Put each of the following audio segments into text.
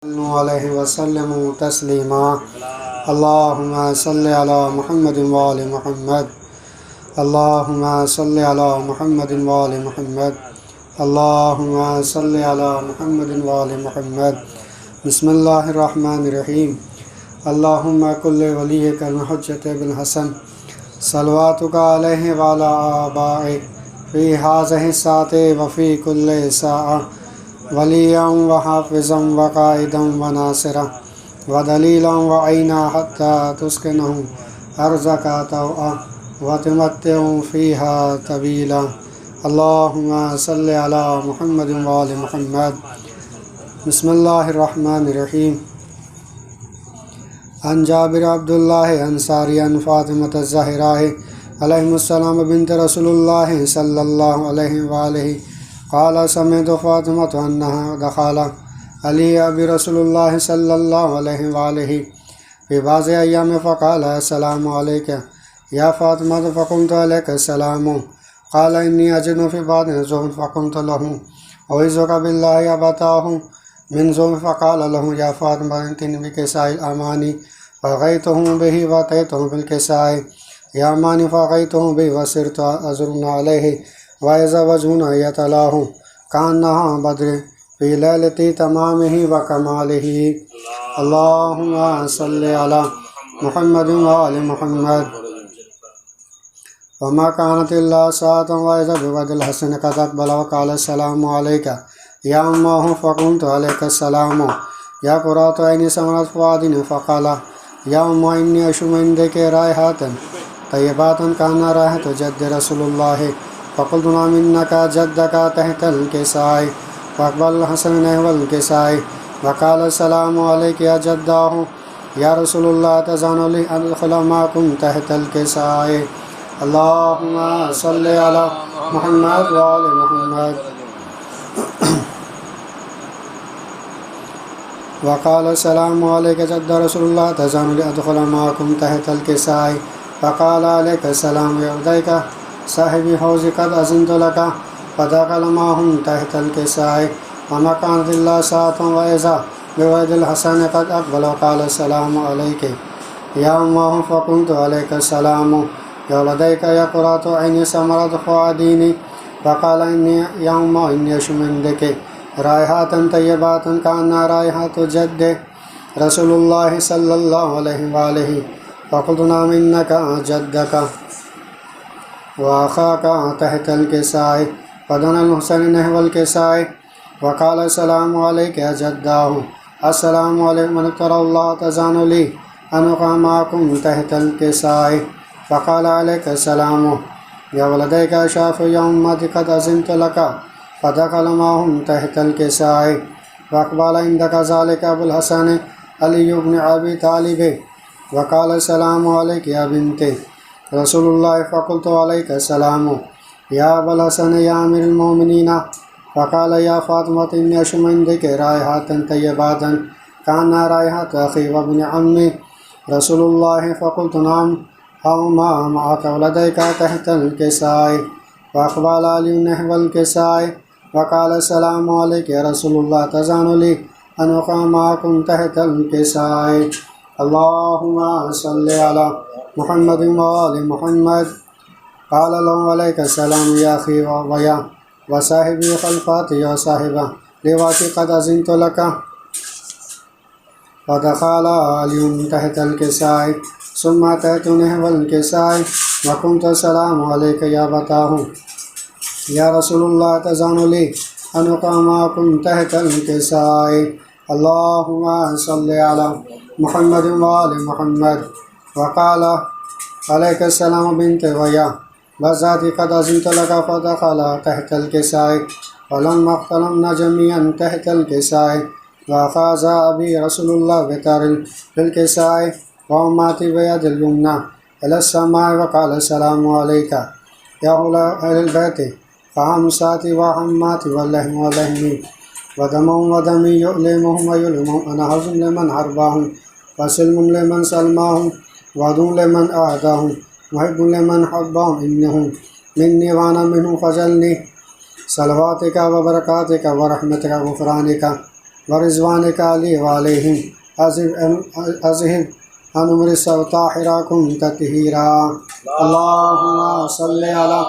صلوا علیہ وسلم تسلیما اللہم صلی علی محمد وآل محمد اللہم صلی علی محمد وآل محمد اللہم صلی علی محمد وآل محمد بسم اللہ الرحمن الرحیم اللہم کل ولیک الحجۃ بن حسن صلواتک علیہ وعلی آبائہ فی ہذہ الساعۃ وفی کل ساعہ ولیاً و حافظاً و قائداً و ناصراً و دلیلاً و عینا حتی تسکنہ ارضک طوعا و تمتع فیہا طویلا اللہم صلی علی محمد و آل محمد بسم اللہ الرحمن الرحیم عن جابر عبداللہ انصاری عن فاطمۃ الزہراء علیہ السلام بنت رسول اللہ صلی اللہ علیہ وآلہ قال سمعت فاطمة أنها دخل علي برسول الله صلى الله عليه وآله في بعض أيام فقال السلام عليك يا فاطمة فقلت عليك السلام قال إني أجد في بعض الزهد فقلت له أعوذك بالله أبتاه من زهد فقال له يا فاطمة ائتني بكساء الأماني فغيته به وأتيته بالكساء الأماني فغيته به وسرت أزرن عليه وإذا وجهنا يتلاه كأنها بدر في ليلة تمامه وكماله اللهم صل على محمد وآل محمد وما كانت إلا ساعة وإذا بوجه الحسن قد أقبل وقال السلام عليك يا أمه فقلت عليك السلام يا قرة عين ثمرة فؤاد فقال يا أم إني أشم عندك رائحة طيبات كان رائحة جد رسول الله فقلت نعم إنك جدك تحت الكساء فأقبل الحسن نحو الكساء وقال السلام عليك يا جداه يا رسول الله تزان لي أن أدخل معكم تحت الكساء اللهم صل على محمد وآل محمد وقال السلام عليك جد رسول الله تزان لي أدخل معكم تحت الكساء فقال عليك السلام يرضيك صاحبی حوض قد أذنت لك فدخل معهم تحت الكساء وما كانت إلا ساعة وإذا بوجه الحسن قد أقبل وقال السلام عليك يا أمه فقلت عليك السلام يا ولديك يا قرة عين ثمرة فؤادي فقال إني يا أمه إني أشم عندك رائحة طيبات كأنها رائحة جد رسول الله صلى الله عليه وآله فقلت نعم إنك جدك وأخاك تحت الكساء فدنا الحسن نحو الكساء وقال السلام عليك يا جداه السلام عليكم من ترى الله تزان لي أن أقام معكم تحت الكساء فقال عليك السلام يا ولديك شاف يا أمتي قد أذنت لك فدخل معهم تحت الكساء فأقبل عندك ذلك أبو الحسن علي بن أبي طالب وقال السلام عليك يا بنتي رسول اللہ فقلت علیک السلام یا ابا الحسن یا امیر المومنین فقال یا فاطمة انی اشم عندک رائحات طیبات کان رائحات اخی وابن عمی رسول اللہ فقلت نعم ہما معك ولدیک تحت الكساء فاقبل علی نحو الكساء وقال السلام علیک یا رسول اللہ تزان لی ان اقام معکم تحت الكساء اللهم صل على محمد وآل محمد قال له عليك السلام يا أخي ويا وصاحبي خلفاتي يا صاحبة لواتي قد أذنت لك فدخل علي تحت الكساء ثم أتيت نحو الكساء وقلت السلام عليك يا بتاه يا رسول الله تزان لي أن أقام معكم تحت الكساء اللهم صل على محمد وآل محمد وقال عليك السلام بنت ويا وذاتي قد أذنت لك فدخل تحت الكساء فلما اختلمنا جميعا تحت الكساء وأخذ أبي رسول الله بتر بالكساء وأماتي بيد اليمنى إلى السماء وقال السلام عليك يا أهل البيت فحمساتي وحماتي واللحم واللحم ودم ودمي يؤلمهم ويؤلمهم أنا حزن لمن حرباهم وسلم لمن سلماهم وعدو لمن أعداهم محب لمن حبهم إنهم مني وأنا منهم فجلني صلواتك وبركاتك ورحمتك وغفرانك ورضوانك علي وعليهم أذهب عن رجس وطهركم تطهيرا. اللهم صل على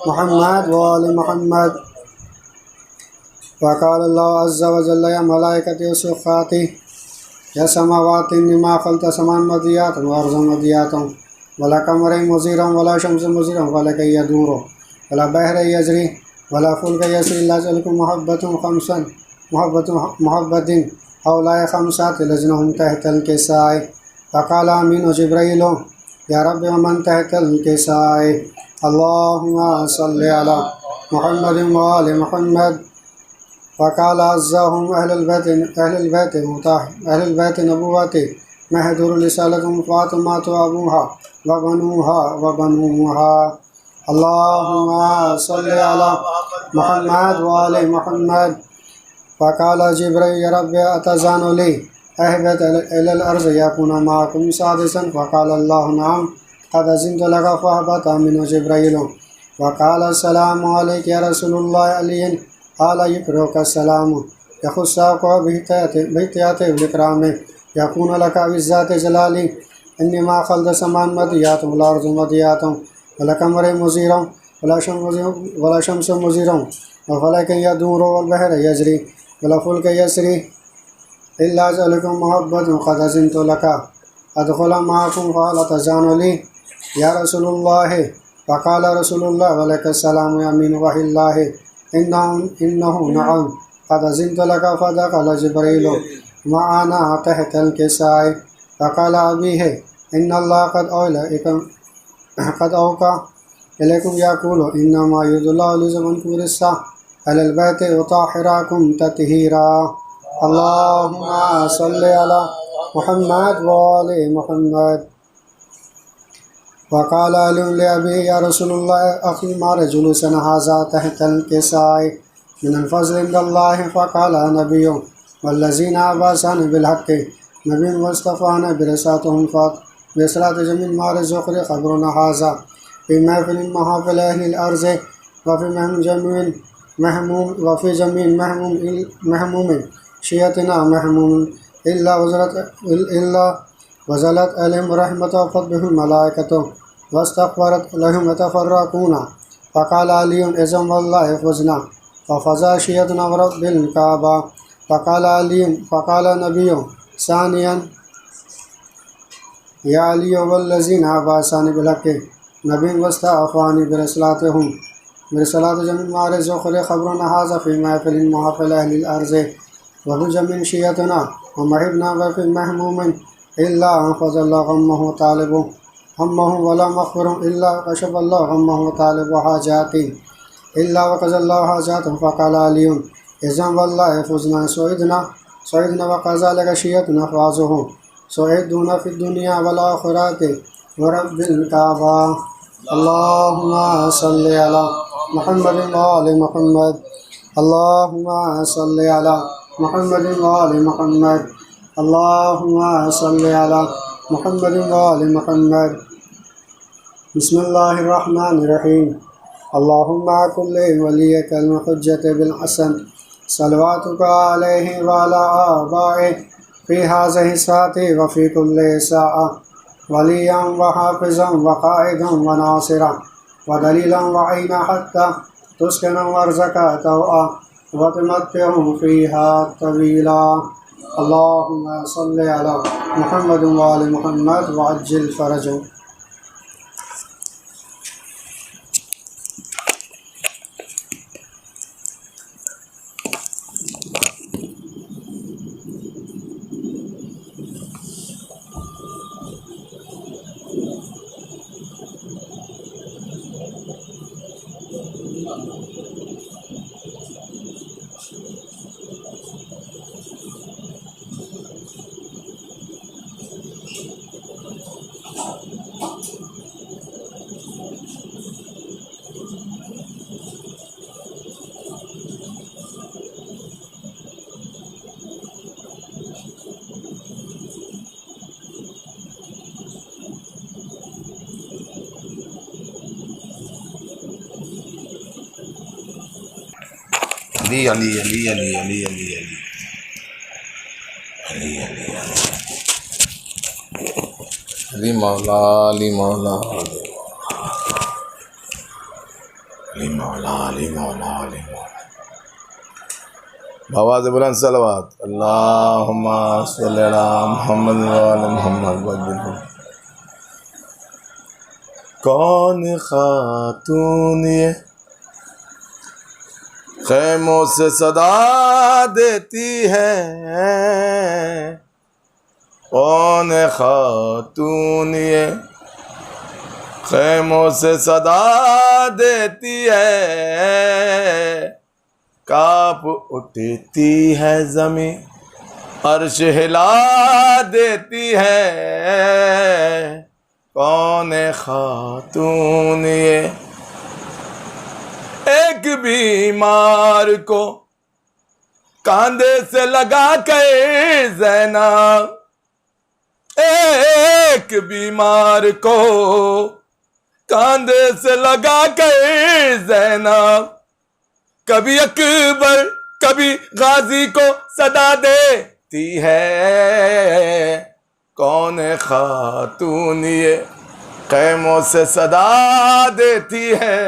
محمد وآل محمد. وقال الله عز وجل يا ملائكتي وصفاتي يا سماوات إنما خلقت سماء مضيات وأرض مضيات ولا قمر مزيرا ولا شمس مزيرا ولا كي يدور ولا بحر يجري ولا فلك يسري إلا جعلكم محبة هؤلاء خمسة لجنهم تحت الكساء. فقال آمين جبريل يا رب ومن تحت الكساء. اللهم صل على محمد وآل محمد. وقال عزهم أهل البيت نبوتي مهدور رسالة فاطمة وأبوها وبنوها. اللهم صل على محمد وآل محمد. فقال جبريل يا رب أتزان لي أهبط إلى الأرض يكون معكم سادسا. فقال الله نعم قد أذنت لك فأهبط منه جبريل. وقال السلام عليك يا رسول الله علي قال يقرأك السلام يخصك بهتيات الإكرام يكون لك بالذات جلالي إنما خلد سمان مضيات والأرض مضيات ولا قمر مزير ولا شمس مزير وفلك يدور والبحر يجري ولا فلك يسري إلا جعلكم محبة قد أذنت لك أدخل معكم فهل تزان لي يا رسول الله. فقال رسول الله ولك السلام يا أمين وحي الله إنه نعم قد أذنت لك. فدخل جبريل معنا تحت الكساء. فقال أبيه إن الله قد أوقع إليكم يقول إنما يريد الله ليذهب الرجس أهل البيت وطهركم تطهيرا. اللهم صل على محمد وآل محمد. وقال علي لأبيه يا رسول الله أخي ما رجلسنا هذا تحت الكساء من الفضل عند الله. فقال نبي والذين أبعثني بالحق نبي واصطفانا برسالتهم برسالة جميع ما رزقنا خبرنا هذا في محفل محافل أهل الأرض وفي جميع مهموم شيئتنا مهموم إلا وزلت عليهم رحمة وفضلهم ملائكته واستغفرت لهم يتفرقون. فقال علي إذن والله فزنا ففزا شيئتنا ورب الكعبة. فقال النبي ثانيا يا علي والذين أبعثني بالحق نبي واستعفاني برسالتهم برسالة جميع ما رزقنا خبرنا هذا في محفل محافل أهل الأرض وفي جميع شيئتنا ومحبنا وفي مهموم إلا أنفذ الله غمه طالب همه ولا مغفر إلا كشف الله غمه طالب حاجاتي إلا وقضى الله حاجاته. فقال علي إذن والله فزنا سعدنا وكذلك شيئتنا فازه سعدنا في الدنيا والآخرة ورب الكعبة. اللهم صل على محمد وآل محمد. اللهم صل على محمد وآل محمد. اللهم صل على محمد وآل محمد. بسم الله الرحمن الرحيم. اللهم كن وليك المحجة بالحسن صلواتك عليه وعلى آبائه في هذه الساعة وفي كل ساعة وليا وحافظا وقائدا وناصرا ودليلا وعينا حتى تسكن وارزقك توأ وتمتعهم فيها طويلا. اللهم صل على محمد وآل محمد وعجل فرجه. علی علی علی علی علی علی علی علی مولا علی مولا علی مولا علی مولا علی مولا. بابا سے بلند صلوات. اللہم صلی علی محمد وعلی محمد وجل. کون خاتون یہ خیموں سے صدا دیتی ہے؟ کون خاتون یہ خیموں سے صدا دیتی ہے؟ کانپ اٹھتی ہے زمین عرش ہلا دیتی ہے. کون خاتون یہ ایک بیمار کو کاندھے سے لگا کے زینب، ایک بیمار کو کاندھے سے لگا کے زینب کبھی اکبر کبھی غازی کو صدا دیتی ہے. کون خاتون یہ خیموں سے صدا دیتی ہے؟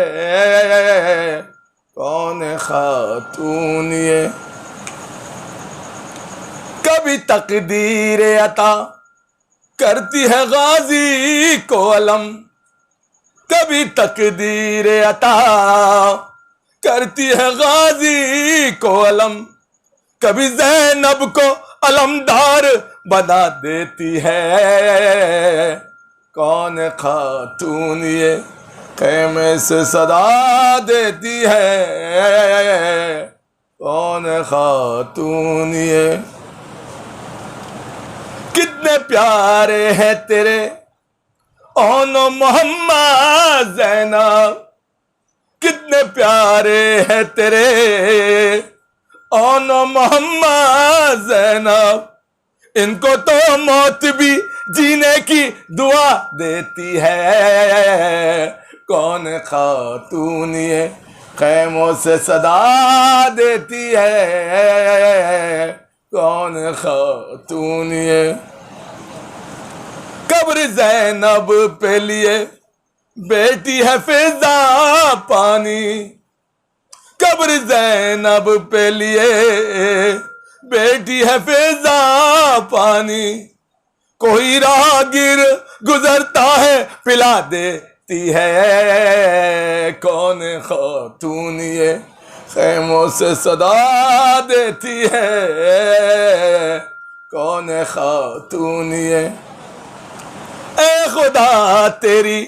کون خاتون یہ کبھی تقدیر عطا کرتی ہے غازی کو علم، کبھی تقدیر عطا کرتی ہے غازی کو علم، کبھی زینب کو علمدار بنا دیتی ہے. کون خاتون یہ خیمے سے صدا دیتی ہے؟ کون خاتون یہ کتنے پیارے ہیں تیرے اون محمد زینب، کتنے پیارے ہیں تیرے اون محمد زینب، ان کو تو موت بھی جینے کی دعا دیتی ہے. کون خاتون یہ خیموں سے صدا دیتی ہے؟ کون خاتون یہ قبر زینب پہ لیے بیٹی ہے فضا پانی، قبر زینب پہ لیے بیٹی ہے فضا پانی، کوئی راہگیر گزرتا ہے پلا دیتی ہے. کون خاتون یہ خیموں سے صدا دیتی ہے؟ کون خاتون یہ اے خدا تیری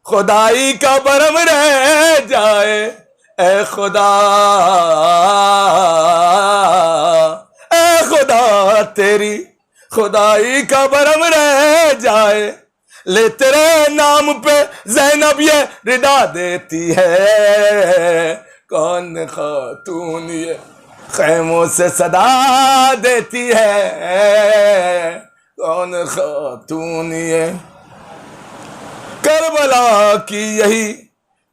خدائی کا برم رہ جائے، اے خدا اے خدا تیری خدائی کا برم رہ جائے، لے تیرے نام پہ زینب یہ ردا دیتی ہے. کون خاتون یہ خیموں سے صدا دیتی ہے؟ کون خاتون یہ کربلا کی یہی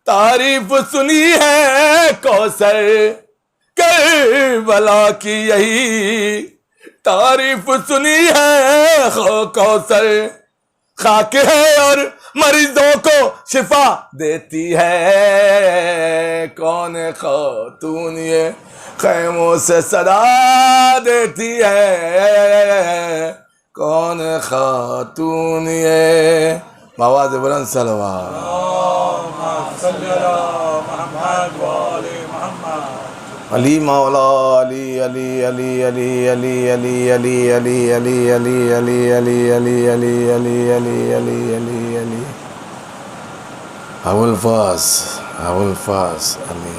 تعریف سنی ہے کوثر، کربلا کی یہی تعریف سنی ہے کوثر، خاک ہے اور مریضوں کو شفا دیتی ہے. کون خاتون یہ خیموں سے صدا دیتی ہے؟ کون خاتون یہ بآواز بلند صلوات. علی مولا علی علی علی علی علی علی علی علی علی علی علی علی علی علی علی علی علی علی علی ابو الفاس علی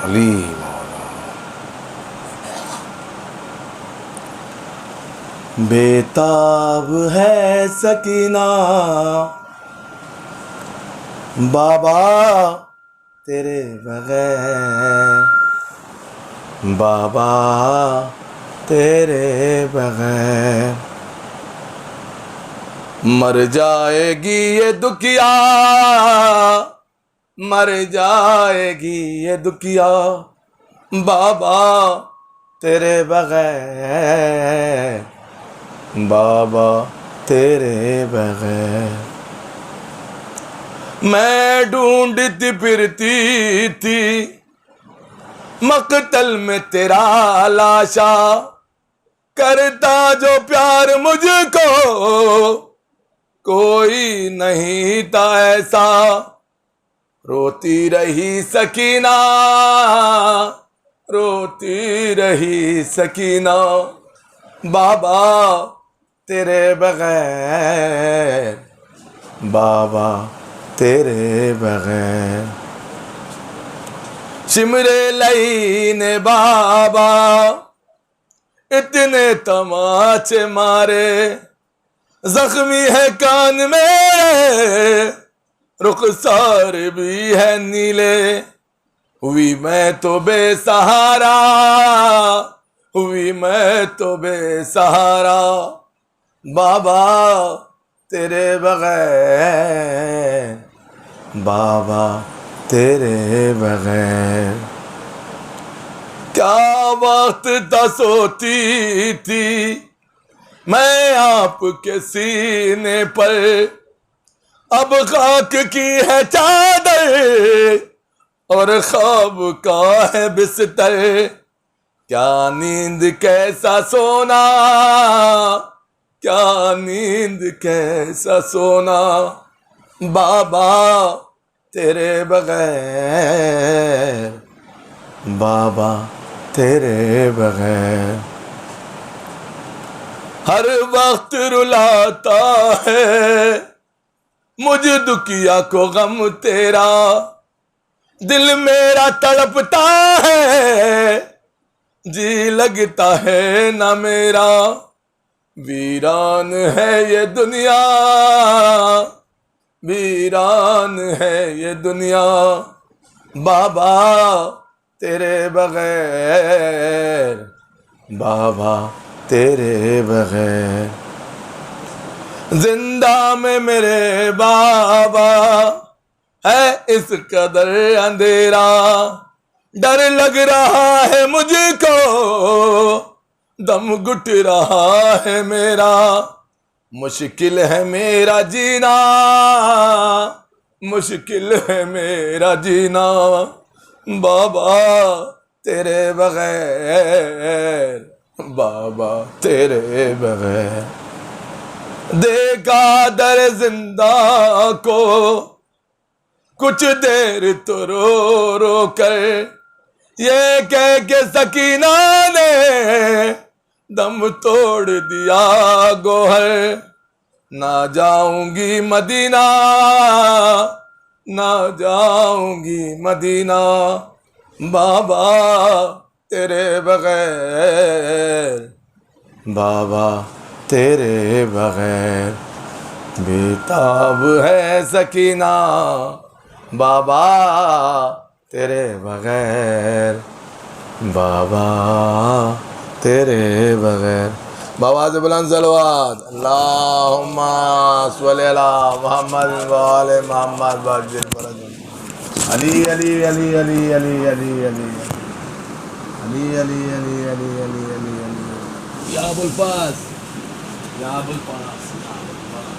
علی مولا. بیتاب ہے سکینہ بابا تیرے بغیر، بابا تیرے بغیر، مر جائے گی یہ دکھیا، مر جائے گی یہ دکھیا بابا تیرے بغیر، بابا تیرے بغیر۔ میں ڈھونڈتی پھرتی تھی مقتل میں تیرا لاشا، کرتا جو پیار مجھ کو کوئی نہیں تھا ایسا۔ روتی رہی سکینہ، روتی رہی سکینہ، بابا تیرے بغیر، بابا تیرے بغیر۔ شمرے لئی نے بابا اتنے تماچے مارے، زخمی ہے کان میں رخسار بھی ہے نیلے، ہوئی میں تو بے سہارا، ہوئی میں تو بے سہارا، بابا تیرے بغیر، بابا تیرے بغیر۔ کیا وقت تھا سوتی تھی میں آپ کے سینے پر، اب خاک کی ہے چادر اور خواب کا ہے بستر۔ کیا نیند کیسا سونا، کیا نیند کیسا سونا، بابا تیرے بغیر، بابا تیرے بغیر۔ ہر وقت رلاتا ہے مجھ دکھیا کو غم تیرا، دل میرا تڑپتا ہے جی لگتا ہے نہ میرا، ویران ہے یہ دنیا، ویران ہے یہ دنیا، بابا تیرے بغیر، بابا تیرے بغیر۔ زندہ میں میرے بابا ہے اس قدر اندھیرا، ڈر لگ رہا ہے مجھ کو، دم گھٹ رہا ہے میرا، مشکل ہے میرا جینا، مشکل ہے میرا جینا، بابا تیرے بغیر، بابا تیرے بغیر۔ دیکھا در زندہ کو کچھ دیر تو رو رو کر، یہ کہہ کے سکینہ نے دم توڑ دیا گوہر، نہ جاؤں گی مدینہ، نہ جاؤں گی مدینہ، بابا تیرے بغیر، بابا تیرے بغیر۔ بیتاب ہے سکینہ، بابا تیرے بغیر، بابا تیرے بغیر۔ بابا سے بلند صلوات، اللہم صلی علی محمد و آل محمد وعجل فرجهم۔ علی علی علی علی علی علی علی علی علی علی علی علی علی علی یا ابو الفاس، یا ابو الفاس، یا ابو الفاس۔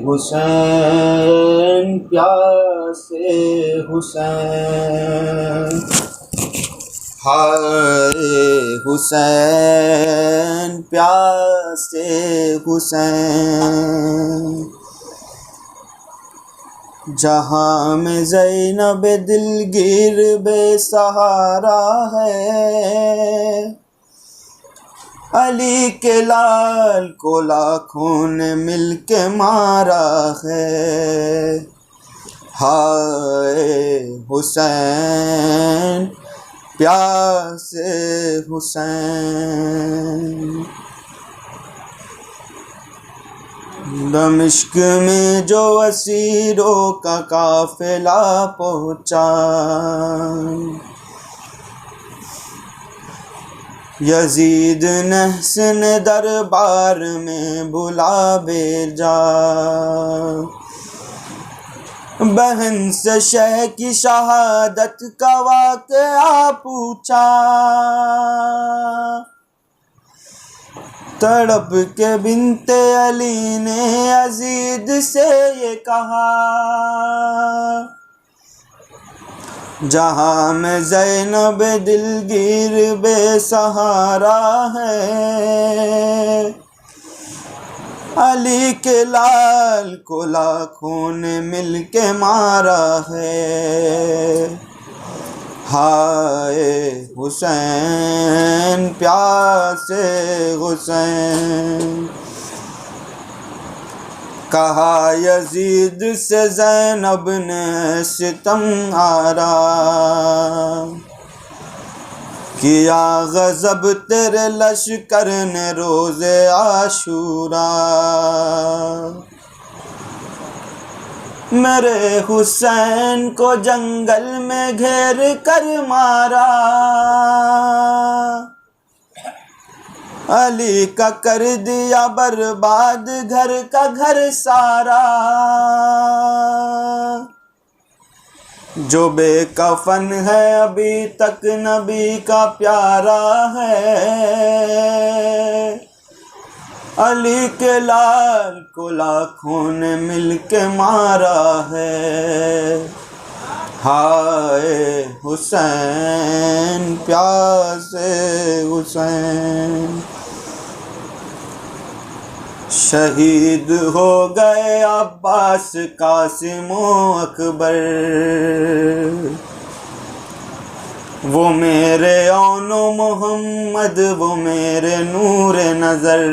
حسین پیاسے حسین، ہائے حسین پیاسے حسین، جہاں میں زینب دلگیر بے سہارا ہے، علی کے لال کو لاکھوں نے مل کے مارا ہے، ہائے حسین پیاسے حسین۔ دمشق میں جو اسیروں کا قافلہ پہنچا، یزید نحس نے دربار میں بلا بھیجا، بہن سے شہ کی شہادت کا واقعہ پوچھا، تڑپ کے بنت علی نے یزید سے یہ کہا، جہاں میں زینب دلگیر بے سہارا ہے، علی کے لال کو لاکھوں نے مل کے مارا ہے، ہائے حسین پیاسے حسین، کہا یزید سے زینب نے ستم آرا، کیا غضب تیرے لشکر نے روز عاشورا، میرے حسین کو جنگل میں گھیر کر مارا، علی کا کر دیا برباد گھر کا گھر سارا، جو بے کفن ہے ابھی تک نبی کا پیارا ہے، علی کے لال کو لاکھوں نے مل کے مارا ہے، ہائے حسین پیاسے حسین، شہید ہو گئے عباس قاسم و اکبر، وہ میرے اون و محمد وہ میرے نور نظر،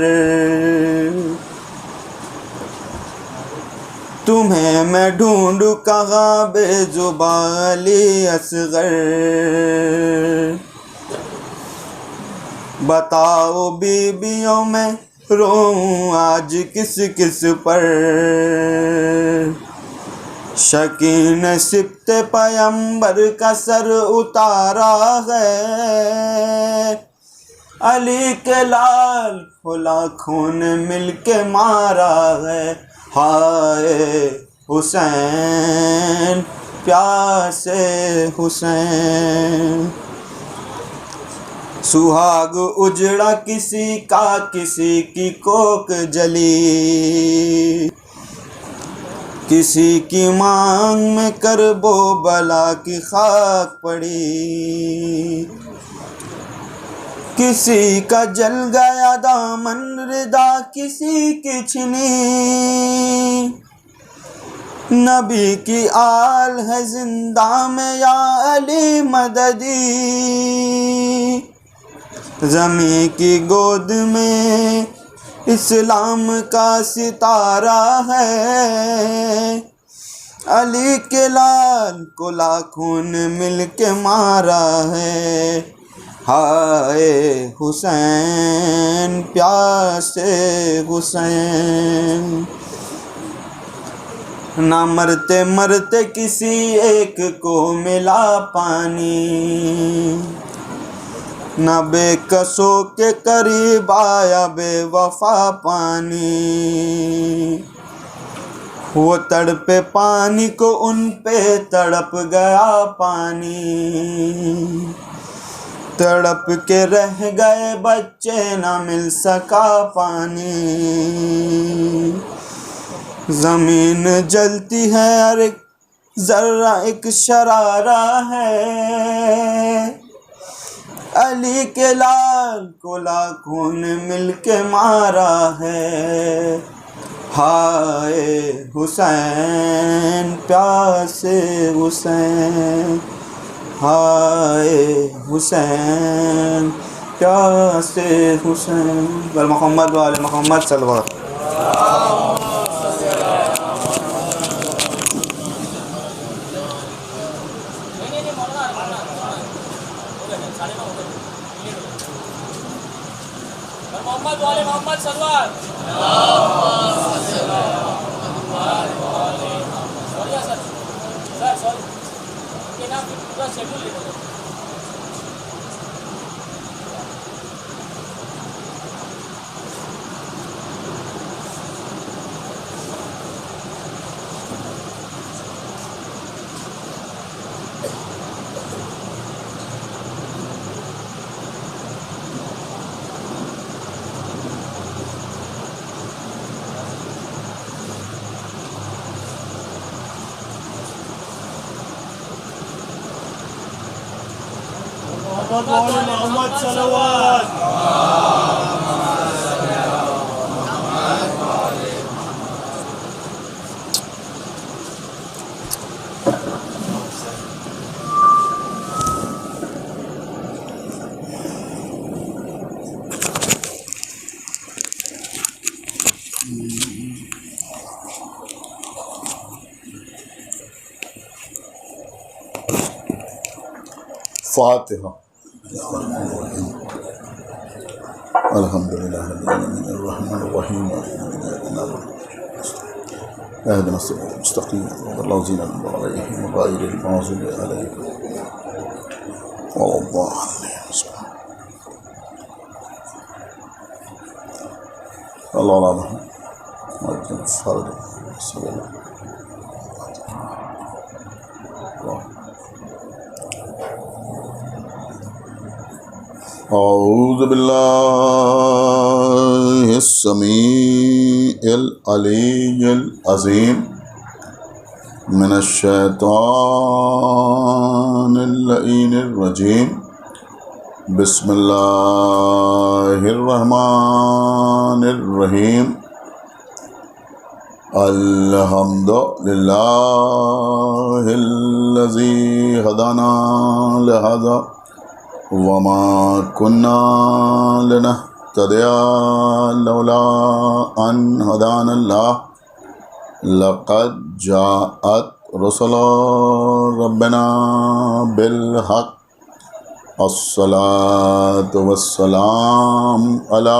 تمہیں میں ڈھونڈوں کہاں بے زبان علی اصغر، بتاؤ بیویوں میں روؤں آج کس کس پر، شکین سبط پیمبر کا سر اتارا ہے، علی کے لال کو لاکھوں نے مل کے مارا ہے، ہائے حسین پیاسے حسین، سہاگ اجڑا کسی کا کسی کی کوک جلی، کسی کی مانگ میں کرب و بلا کی خاک پڑی، کسی کا جل گیا دامن ردا کسی کی چھنی، نبی کی آل ہے زندہ میں یا علی مددی، زمیں کی گود میں اسلام کا ستارہ ہے، علی کے لال کو لاکھوں نے مل کے مارا ہے، ہائے حسین پیاسے حسین، نہ مرتے مرتے کسی ایک کو ملا پانی، نہ بے کسوں کے قریب آیا بے وفا پانی، وہ تڑپے پانی کو ان پہ تڑپ گیا پانی، تڑپ کے رہ گئے بچے نہ مل سکا پانی، زمین جلتی ہے ہر ایک ذرہ ایک شرارہ ہے، علی کے لال کو لاکھوں نے مل کے مارا ہے، ہائے حسین پیاسے حسین، ہائے حسین پیاسے حسین، محمد وآل محمد صلی اللہ علیہ وسلم۔ محمد والے محمد صلی اللہ علیہ وسلم۔ محمد صلوات. فاتحہ. الحمدللہ رب العالمین الرحمن الرحیم اهدنا الصراط المستقیم صراط الذین انعمت علیہم غیر المغضوب علیہم ولا الضالین. اللہ علیہ فرد صلی اللہ. اعوذ باللہ السمیع العلی العظیم من الشیطان اللعین الرجیم. بسم اللہ الرحمن الرحیم. الحمد للہ الذی ہدانا لہذا وما كنا لنهتدي لولا أن هدانا الله لقد جاءت رسل ربنا بالحق. الصلاة والسلام على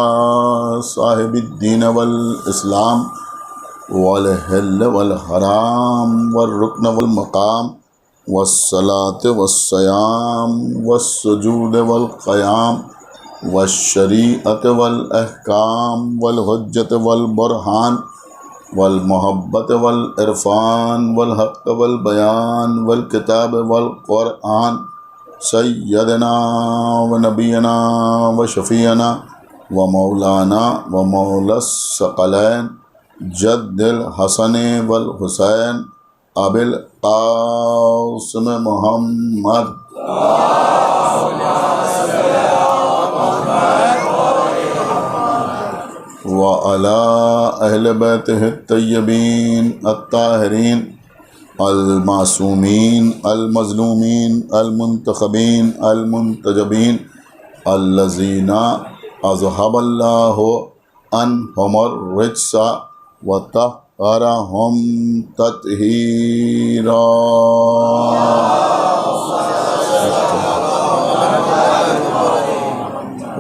صاحب الدين والإسلام والحل والحرام والركن والمقام والصلاة والصيام والسجود والقيام والشريعة والأحكام والحجة والبرهان والمحبة والعرفان والحق والبيان والكتاب والقرآن. سيدنا ونبينا وشفيعنا ومولانا ومولى الثقلين جد الحسن والحسين ابی القاسم محمد وعلى اہل بیتہ الطیبین الطاہرین المعصومین المظلومین المنتخبین المنتجبین الذین اذهب اللہ عنہم الرجس وطہرہم تطہیرا.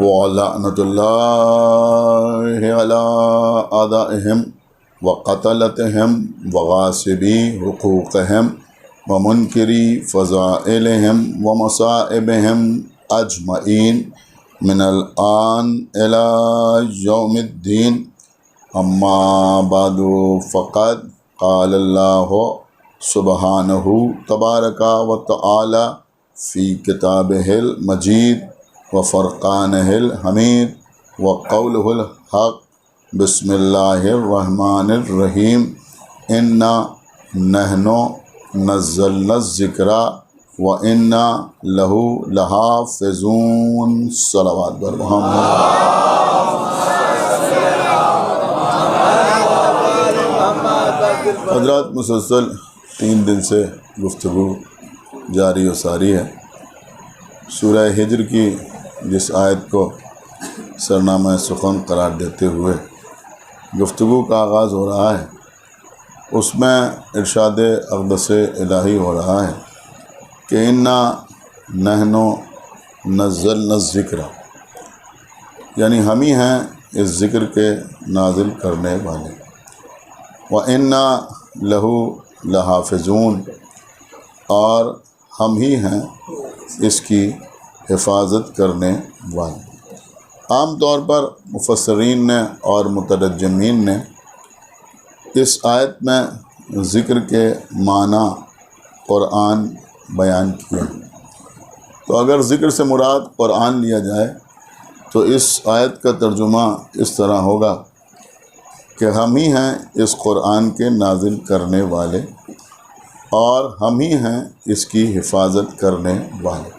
وَلَعْنَةُ اللَّهِ عَلَىٰ أَعْدَائِهِمْ وَقَتْلَتِهِمْ وَغَاصِبِي حُقُوقِهِمْ وَمُنْكِرِي فَضَائِلِهِمْ وَمَصَائِبِهِمْ أَجْمَعِينَ مِنَ الْآنِ إِلَىٰ يَوْمِ الدِّينِ. اما بعد فقد قال اللہ سبحانہ تبارک و تعالی فی کتابہ المجید وفرقانہ الحمید وقولہ الحق. بسم اللہ الرحمن الرحیم. انا نحن نزلنا الذکر وَإِنَّا لَهُ لَحَافِظُونَ. صلوات بر محمد. حضرات مسلسل 3 دن سے گفتگو جاری و ساری ہے. سورہ ہجر کی جس آیت کو سرنامہ سخن قرار دیتے ہوئے گفتگو کا آغاز ہو رہا ہے، اس میں ارشاد اقدس الہی ہو رہا ہے کہ انا نحن نزلنا الذکر، یعنی ہم ہی ہیں اس ذکر کے نازل کرنے والے. وَإِنَّا لَهُ لَحَافِظُونَ، اور ہم ہی ہیں اس کی حفاظت کرنے والے۔ عام طور پر مفسرین نے اور مترجمین نے اس آیت میں ذکر کے معنی قرآن بیان کیا۔ تو اگر ذکر سے مراد قرآن لیا جائے تو اس آیت کا ترجمہ اس طرح ہوگا کہ ہم ہی ہیں اس قرآن کے نازل کرنے والے اور ہم ہی ہیں اس کی حفاظت کرنے والے۔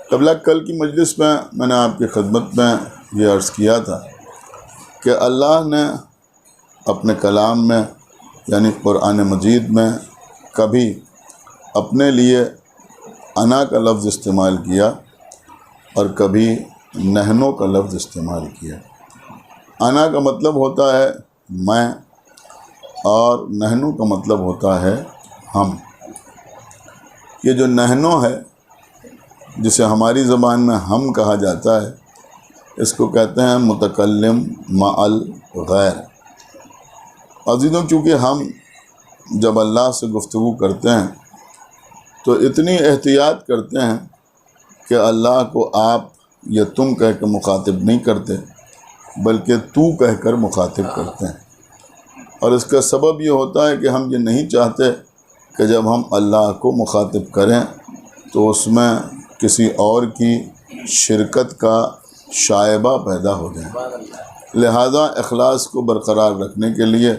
قبل کل کی مجلس میں نے آپ کی خدمت میں یہ عرض کیا تھا کہ اللہ نے اپنے کلام میں یعنی قرآن مجید میں کبھی اپنے لیے انا کا لفظ استعمال کیا اور کبھی نحنو کا لفظ استعمال کیا۔ انا کا مطلب ہوتا ہے میں اور نحنو کا مطلب ہوتا ہے ہم۔ یہ جو نحنو ہے جسے ہماری زبان میں ہم کہا جاتا ہے، اس کو کہتے ہیں متکلم مع الغیر۔ عزیزوں، چونکہ ہم جب اللہ سے گفتگو کرتے ہیں تو اتنی احتیاط کرتے ہیں کہ اللہ کو آپ یا تم کہہ کے مخاطب نہیں کرتے بلکہ تو کہہ کر مخاطب کرتے ہیں، اور اس کا سبب یہ ہوتا ہے کہ ہم یہ نہیں چاہتے کہ جب ہم اللہ کو مخاطب کریں تو اس میں کسی اور کی شرکت کا شائبہ پیدا ہو جائے۔ لہذا اخلاص کو برقرار رکھنے کے لیے،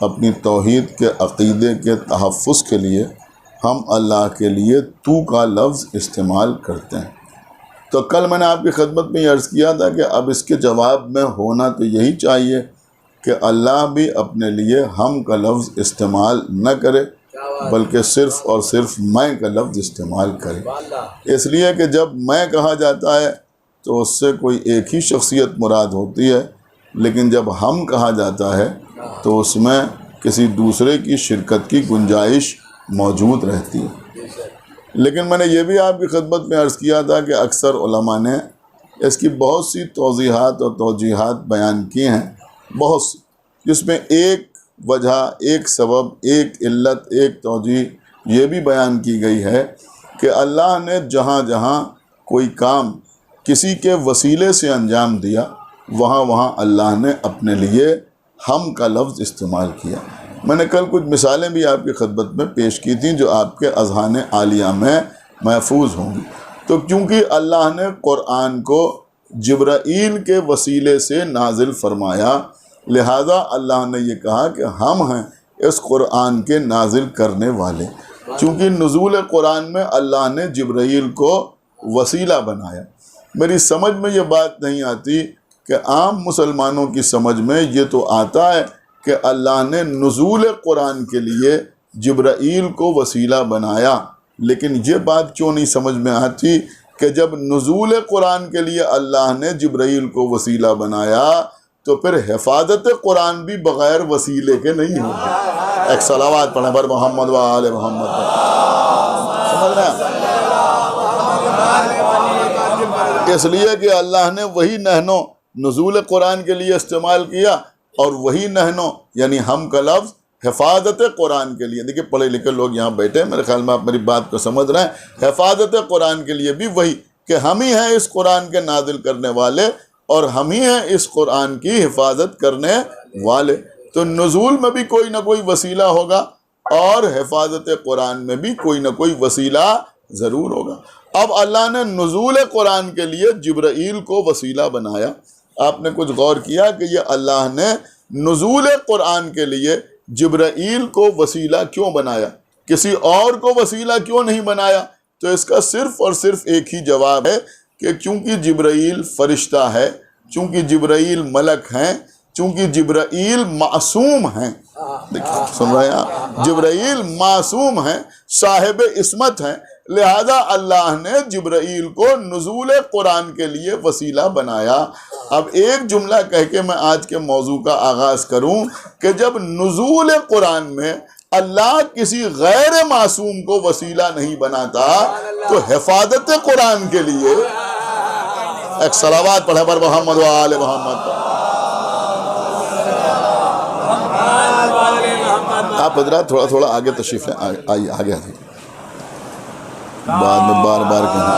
اپنی توحید کے عقیدے کے تحفظ کے لیے ہم اللہ کے لیے تو کا لفظ استعمال کرتے ہیں۔ تو کل میں نے آپ کی خدمت میں یہ عرض کیا تھا کہ اب اس کے جواب میں ہونا تو یہی چاہیے کہ اللہ بھی اپنے لیے ہم کا لفظ استعمال نہ کرے بلکہ صرف اور صرف میں کا لفظ استعمال کرے۔ اس لیے کہ جب میں کہا جاتا ہے تو اس سے کوئی ایک ہی شخصیت مراد ہوتی ہے، لیکن جب ہم کہا جاتا ہے تو اس میں کسی دوسرے کی شرکت کی گنجائش موجود رہتی ہے۔ لیکن میں نے یہ بھی آپ کی خدمت میں عرض کیا تھا کہ اکثر علماء نے اس کی بہت سی توضیحات اور توجیحات بیان کی ہیں، بہت سی، جس میں ایک وجہ، ایک سبب، ایک علت، ایک توجیہ یہ بھی بیان کی گئی ہے کہ اللہ نے جہاں جہاں کوئی کام کسی کے وسیلے سے انجام دیا وہاں وہاں اللہ نے اپنے لیے ہم کا لفظ استعمال کیا۔ میں نے کل کچھ مثالیں بھی آپ کی خدمت میں پیش کی تھیں جو آپ کے اذہان عالیہ میں محفوظ ہوں گی۔ تو کیونکہ اللہ نے قرآن کو جبرائیل کے وسیلے سے نازل فرمایا، لہذا اللہ نے یہ کہا کہ ہم ہیں اس قرآن کے نازل کرنے والے۔ چونکہ نزول قرآن میں اللہ نے جبرائیل کو وسیلہ بنایا۔ میری سمجھ میں یہ بات نہیں آتی کہ عام مسلمانوں کی سمجھ میں یہ تو آتا ہے کہ اللہ نے نزول قرآن کے لیے جبرائیل کو وسیلہ بنایا، لیکن یہ بات کیوں نہیں سمجھ میں آتی کہ جب نزول قرآن کے لیے اللہ نے جبرائیل کو وسیلہ بنایا تو پھر حفاظت قرآن بھی بغیر وسیلے کے نہیں ہوگی۔ ایک صلوات پڑھیں بر محمد و آل محمد۔ سمجھ رہے ہیں؟ اس لیے کہ اللہ نے وہی نحنو نزول قرآن کے لیے استعمال کیا اور وہی نحنو یعنی ہم کا لفظ حفاظت قرآن کے لیے۔ دیکھیں پڑھے لکھے لوگ یہاں بیٹھے ہیں، میرے خیال میں آپ میری بات کو سمجھ رہے ہیں۔ حفاظت قرآن کے لیے بھی وہی کہ ہم ہی ہیں اس قرآن کے نازل کرنے والے اور ہم ہی ہیں اس قرآن کی حفاظت کرنے والے۔ تو نزول میں بھی کوئی نہ کوئی وسیلہ ہوگا اور حفاظت قرآن میں بھی کوئی نہ کوئی وسیلہ ضرور ہوگا۔ اب اللہ نے نزول قرآن کے لیے جبرائیل کو وسیلہ بنایا۔ آپ نے کچھ غور کیا کہ یہ اللہ نے نزول قرآن کے لیے جبرائیل کو وسیلہ کیوں بنایا؟ کسی اور کو وسیلہ کیوں نہیں بنایا؟ تو اس کا صرف اور صرف ایک ہی جواب ہے کہ چونکہ جبرائیل فرشتہ ہے، چونکہ جبرائیل ملک ہیں، چونکہ جبرائیل معصوم ہیں۔ دیکھیں سن رہے ہیں آپ، جبرائیل معصوم ہیں، صاحب عصمت ہیں، لہذا اللہ نے جبرائیل کو نزول قرآن کے لیے وسیلہ بنایا۔ اب ایک جملہ کہہ کے میں آج کے موضوع کا آغاز کروں کہ جب نزول قرآن میں اللہ کسی غیر معصوم کو وسیلہ نہیں بناتا تو حفاظت قرآن کے لیے ایک صلوات پڑھے پر محمد و آل محمد۔ آپ حضرات تھوڑا تھوڑا آگے تشریف لیں، آئیے آگے آئیے۔ بعد میں بار بار کہنا۔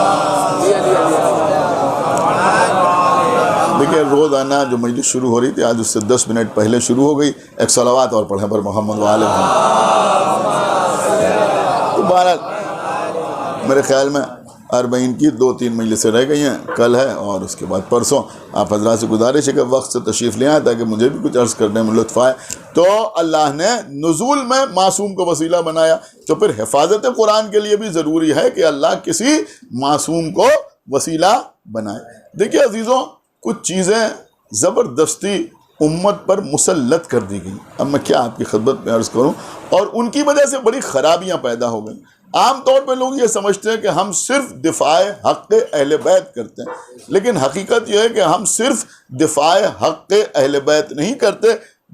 دیکھیں روزانہ جو مجلس شروع ہو رہی تھی آج اس سے 10 منٹ پہلے شروع ہو گئی، ایک صلوات اور پڑھیں پر محمد و آل محمد۔ تو بہرحال میرے خیال میں 40 کی 2-3 مجلسیں رہ گئی ہیں، کل ہے اور اس کے بعد پرسوں۔ آپ حضرات سے گزارش ہے کہ وقت سے تشریف لے آئیں تاکہ مجھے بھی کچھ عرض کرنے میں لطف آئے۔ تو اللہ نے نزول میں معصوم کو وسیلہ بنایا، تو پھر حفاظت قرآن کے لیے بھی ضروری ہے کہ اللہ کسی معصوم کو وسیلہ بنائے۔ دیکھیے عزیزوں، کچھ چیزیں زبردستی امت پر مسلط کر دی گئی، اب میں کیا آپ کی خدمت میں عرض کروں، اور ان کی وجہ سے بڑی خرابیاں پیدا ہو گئیں۔ عام طور پہ لوگ یہ سمجھتے ہیں کہ ہم صرف دفاع حق اہل بیت کرتے ہیں، لیکن حقیقت یہ ہے کہ ہم صرف دفاع حق اہل بیت نہیں کرتے،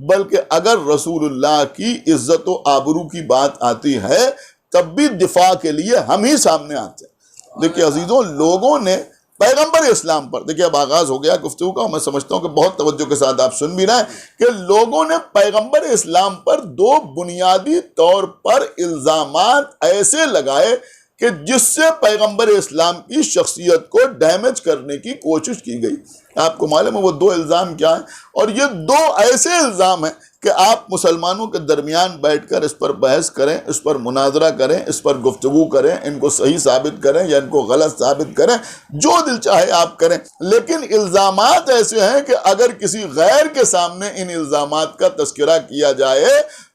بلکہ اگر رسول اللہ کی عزت و آبرو کی بات آتی ہے تب بھی دفاع کے لیے ہم ہی سامنے آتے ہیں۔ دیکھیے عزیزوں، لوگوں نے پیغمبر اسلام پر، دیکھیے اب آغاز ہو گیا گفتگو کا، میں سمجھتا ہوں کہ بہت توجہ کے ساتھ آپ سن بھی رہے ہیں کہ لوگوں نے پیغمبر اسلام پر 2 بنیادی طور پر الزامات ایسے لگائے کہ جس سے پیغمبر اسلام کی شخصیت کو ڈیمیج کرنے کی کوشش کی گئی۔ آپ کو معلوم ہے وہ 2 الزام کیا ہیں؟ اور یہ 2 ایسے الزام ہیں کہ آپ مسلمانوں کے درمیان بیٹھ کر اس پر بحث کریں، اس پر مناظرہ کریں، اس پر گفتگو کریں، ان کو صحیح ثابت کریں یا ان کو غلط ثابت کریں، جو دل چاہے آپ کریں، لیکن الزامات ایسے ہیں کہ اگر کسی غیر کے سامنے ان الزامات کا تذکرہ کیا جائے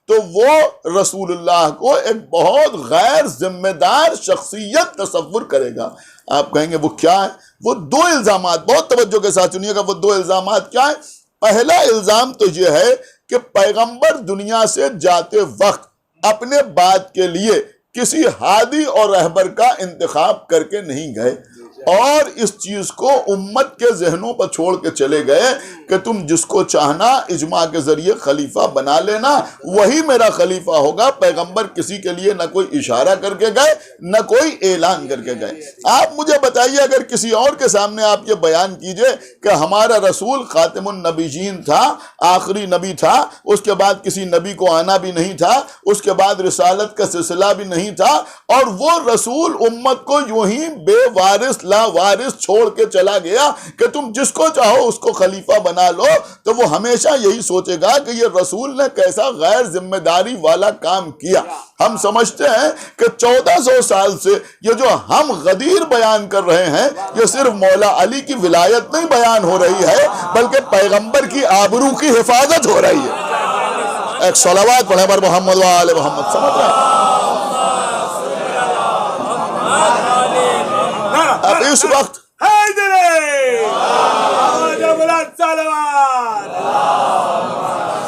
تو وہ رسول اللہ کو ایک بہت غیر ذمہ دار شخصیت تصور کرے گا۔ آپ کہیں گے وہ کیا ہے؟ وہ 2 الزامات، بہت توجہ کے ساتھ سنیے گا، وہ 2 الزامات کیا ہیں؟ پہلا الزام تو یہ ہے کہ پیغمبر دنیا سے جاتے وقت اپنے بات کے لیے کسی ہادی اور رہبر کا انتخاب کر کے نہیں گئے، اور اس چیز کو امت کے ذہنوں پر چھوڑ کے چلے گئے کہ تم جس کو چاہنا اجماع کے ذریعے خلیفہ بنا لینا، وہی میرا خلیفہ ہوگا۔ پیغمبر کسی کے لیے نہ کوئی اشارہ کر کے گئے نہ کوئی اعلان کر کے گئے۔ آپ مجھے بتائیے، اگر کسی اور کے سامنے آپ یہ بیان کیجئے کہ ہمارا رسول خاتم النبیین تھا، آخری نبی تھا، اس کے بعد کسی نبی کو آنا بھی نہیں تھا، اس کے بعد رسالت کا سلسلہ بھی نہیں تھا، اور وہ رسول امت کو یوں ہی بے وارث لا وارث چھوڑ کے چلا گیا کہ تم جس کو چاہو اس کو خلیفہ بنا لو، تو وہ ہمیشہ یہی سوچے گا کہ یہ رسول نے کیسا غیر ذمہ داری والا کام کیا۔ ہم سمجھتے ہیں کہ 1400 سال سے یہ جو ہم غدیر بیان کر رہے ہیں، یہ صرف مولا علی کی ولایت نہیں بیان ہو رہی ہے، بلکہ پیغمبر کی آبرو کی حفاظت ہو رہی ہے۔ ایک صلوات پڑھیں پر محمد و آل محمد۔ سمجھ رہے ہیں؟ اب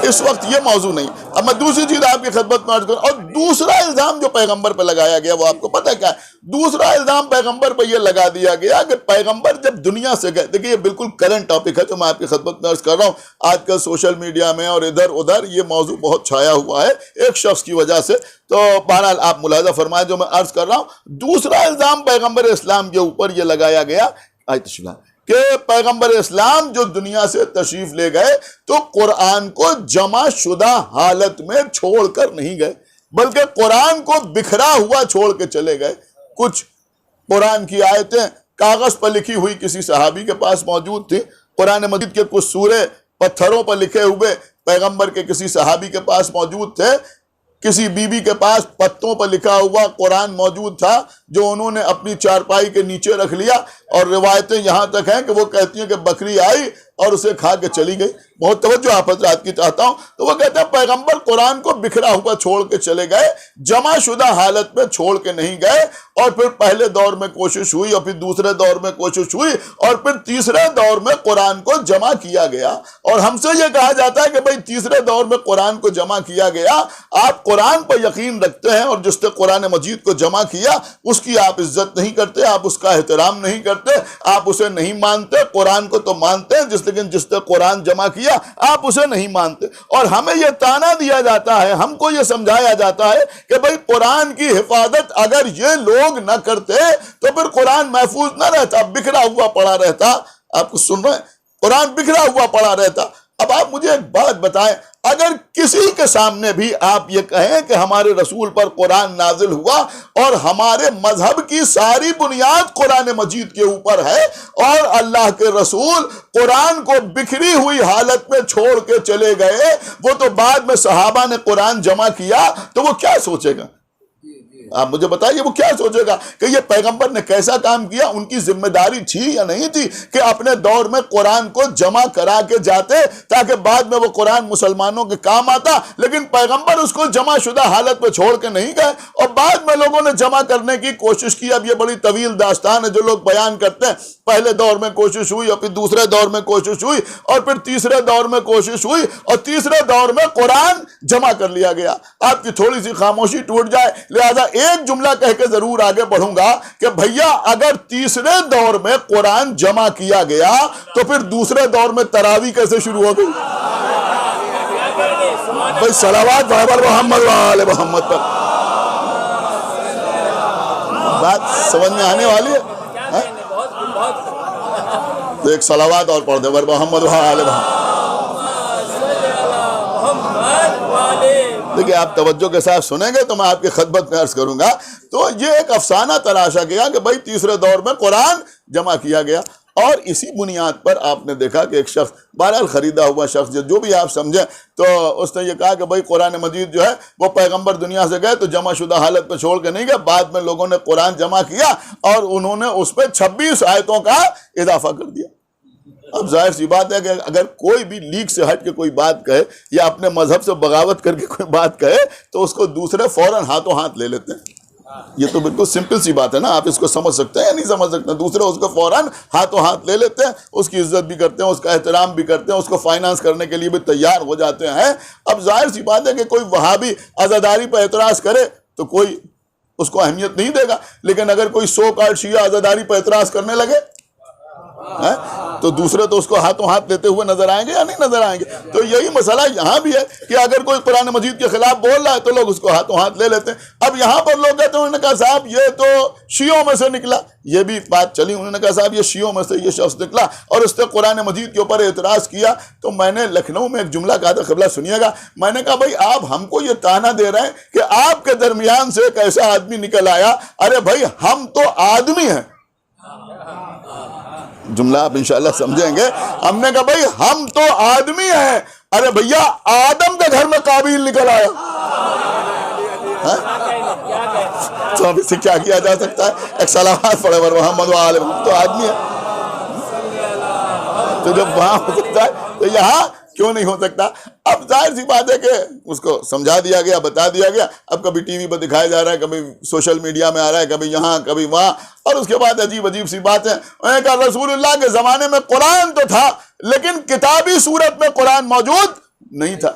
اس وقت یہ موضوع نہیں۔ اب میں دوسری چیز آپ کی خدمت میں عرض کروں، اور دوسرا الزام جو پیغمبر پہ لگایا گیا وہ آپ کو پتہ ہے کیا ہے؟ دوسرا الزام پیغمبر پہ یہ لگا دیا گیا کہ پیغمبر جب دنیا سے گئے، دیکھیں یہ بالکل کرنٹ ٹاپک ہے جو میں آپ کی خدمت میں عرض کر رہا ہوں، آج کل سوشل میڈیا میں اور ادھر ادھر یہ موضوع بہت چھایا ہوا ہے ایک شخص کی وجہ سے، تو بہرحال آپ ملاحظہ فرمائیں جو میں عرض کر رہا ہوں۔ دوسرا الزام پیغمبر اسلام کے اوپر یہ لگایا گیا کہ پیغمبر اسلام جو دنیا سے تشریف لے گئے تو قرآن کو جمع شدہ حالت میں چھوڑ کر نہیں گئے، بلکہ قرآن کو بکھرا ہوا چھوڑ کے چلے گئے۔ کچھ قرآن کی آیتیں کاغذ پر لکھی ہوئی کسی صحابی کے پاس موجود تھی، قرآن مجید کے کچھ سورے پتھروں پر لکھے ہوئے پیغمبر کے کسی صحابی کے پاس موجود تھے، کسی بی بی کے پاس پتوں پر لکھا ہوا قرآن موجود تھا جو انہوں نے اپنی چارپائی کے نیچے رکھ لیا، اور روایتیں یہاں تک ہیں کہ وہ کہتی ہیں کہ بکری آئی اور اسے کھا کے چلی گئی۔ بہت توجہ آپ حضرات کی چاہتا ہوں۔ تو وہ کہتے ہیں پیغمبر قرآن کو بکھرا ہوا چھوڑ کے چلے گئے، جمع شدہ حالت میں چھوڑ کے نہیں گئے، اور پھر پہلے دور میں کوشش ہوئی، اور پھر دوسرے دور میں کوشش ہوئی، اور پھر تیسرے دور میں قرآن کو جمع کیا گیا۔ اور ہم سے یہ کہا جاتا ہے کہ بھئی تیسرے دور میں قرآن کو جمع کیا گیا، آپ قرآن پر یقین رکھتے ہیں اور جس نے قرآن مجید کو جمع کیا اس کی آپ عزت نہیں کرتے، آپ اس کا احترام نہیں کرتے، آپ اسے نہیں مانتے۔ قرآن کو تو مانتے ہیں لیکن جس نے قرآن جمع کیا آپ اسے نہیں مانتے، اور ہمیں یہ تانا دیا جاتا ہے، ہم کو یہ سمجھایا جاتا ہے کہ بھئی قرآن کی حفاظت اگر یہ لوگ نہ کرتے تو پھر قرآن محفوظ نہ رہتا، بکھرا ہوا پڑا رہتا۔ آپ کو سن رہے ہیں؟ قرآن بکھرا ہوا پڑا رہتا۔ اب آپ مجھے ایک بات بتائیں، اگر کسی کے سامنے بھی آپ یہ کہیں کہ ہمارے رسول پر قرآن نازل ہوا اور ہمارے مذہب کی ساری بنیاد قرآن مجید کے اوپر ہے، اور اللہ کے رسول قرآن کو بکھری ہوئی حالت میں چھوڑ کے چلے گئے، وہ تو بعد میں صحابہ نے قرآن جمع کیا، تو وہ کیا سوچے گا؟ آپ مجھے بتائیے وہ کیا سوچے گا کہ یہ پیغمبر نے کیسا کام کیا؟ ان کی ذمہ داری تھی یا نہیں تھی کہ اپنے دور میں قرآن کو جمع کرا کے جاتے تاکہ بعد میں وہ قرآن مسلمانوں کے کام آتا؟ لیکن پیغمبر اس کو جمع شدہ حالت میں چھوڑ کے نہیں گئے، اور بعد میں لوگوں نے جمع کرنے کی کوشش کی۔ اب یہ بڑی طویل داستان ہے جو لوگ بیان کرتے ہیں، پہلے دور میں کوشش ہوئی، اور پھر دوسرے دور میں کوشش ہوئی، اور پھر تیسرے دور میں کوشش ہوئی، اور تیسرے دور میں قرآن جمع کر لیا گیا۔ آپ کی تھوڑی سی خاموشی ٹوٹ جائے، لہذا ایک جملہ کہہ کے ضرور آگے بڑھوں گا کہ بھیا اگر تیسرے دور میں قرآن جمع کیا گیا تو پھر دوسرے دور میں تراویح کیسے شروع ہو گئی؟ بھائی صلوات محمد و آل محمد پر بات سمجھ میں آنے والی ہے؟ تو ایک صلوات اور پڑھ دے، محمد و آل محمد۔ دیکھیں آپ توجہ کے ساتھ سنیں گے تو میں آپ کی خدمت میں عرض کروں گا۔ تو یہ ایک افسانہ تراشا گیا کہ بھائی تیسرے دور میں قرآن جمع کیا گیا، اور اسی بنیاد پر آپ نے دیکھا کہ ایک شخص، بہرحال خریدا ہوا شخص جو بھی آپ سمجھیں، تو اس نے یہ کہا کہ بھائی قرآن مجید جو ہے وہ پیغمبر دنیا سے گئے تو جمع شدہ حالت پہ چھوڑ کے نہیں گئے، بعد میں لوگوں نے قرآن جمع کیا اور انہوں نے اس پہ 26 آیتوں کا اضافہ کر دیا۔ اب ظاہر سی بات ہے کہ اگر کوئی بھی لیگ سے ہٹ کے کوئی بات کہے یا اپنے مذہب سے بغاوت کر کے کوئی بات کہے تو اس کو دوسرے فوراً ہاتھوں ہاتھ لے لیتے ہیں۔ یہ تو بالکل سمپل سی بات ہے نا، آپ اس کو سمجھ سکتے ہیں یا نہیں سمجھ سکتے؟ دوسرے اس کو فوراً ہاتھوں ہاتھ لے لیتے ہیں، اس کی عزت بھی کرتے ہیں، اس کا احترام بھی کرتے ہیں، اس کو فائنانس کرنے کے لیے بھی تیار ہو جاتے ہیں۔ اب ظاہر سی بات ہے کہ کوئی وہابی عزاداری پہ اعتراض کرے تو کوئی اس کو اہمیت نہیں دے گا، لیکن اگر کوئی سو کارڈ شیعہ عزاداری پہ اعتراض کرنے لگے تو دوسرے تو اس کو ہاتھوں ہاتھ لیتے ہوئے نظر آئیں گے یا نہیں نظر آئیں گے؟ تو یہی مسئلہ یہاں بھی ہے کہ اگر کوئی قرآن مجید کے خلاف بول رہا ہے تو لوگ اس کو ہاتھوں ہاتھ لے لیتے ہیں۔ اب یہاں پر لوگ کہتے ہیں، انہوں نے کہا صاحب یہ تو شیعوں میں سے نکلا، یہ بھی بات چلی، انہوں نے کہا صاحب یہ شیعوں میں سے یہ شخص نکلا اور اس نے قرآن مجید کے اوپر اعتراض کیا۔ تو میں نے لکھنؤ میں ایک جملہ کہا تھا، قبلہ سنیے گا، میں نے کہا بھائی آپ ہم کو یہ تانا دے رہے ہیں کہ آپ کے درمیان سے ایک ایسا آدمی نکل آیا، ارے بھائی ہم تو آدمی ہیں۔ جملہ آپ انشاءاللہ سمجھیں گے۔ ہم نے کہا بھائی ہم تو آدمی ہیں، ارے بھیا آدم کے گھر میں قابیل نکل آیا، تو اب اسے کیا کیا جا سکتا ہے؟ ایک صلوات پڑھے محمد و آل محمد، تو آدمی ہے، تو جب وہاں ہو سکتا ہے تو یہاں کیوں نہیں ہو سکتا؟ اب ظاہر سی بات ہے کہ اس کو سمجھا دیا گیا، بتا دیا گیا، اب کبھی ٹی وی پہ دکھایا جا رہا ہے، کبھی سوشل میڈیا میں آ رہا ہے، کبھی یہاں کبھی وہاں، اور اس کے بعد عجیب عجیب سی باتیں۔ انہوں نے کہا رسول اللہ کے زمانے میں قرآن تو تھا لیکن کتابی صورت میں قرآن موجود نہیں تھا،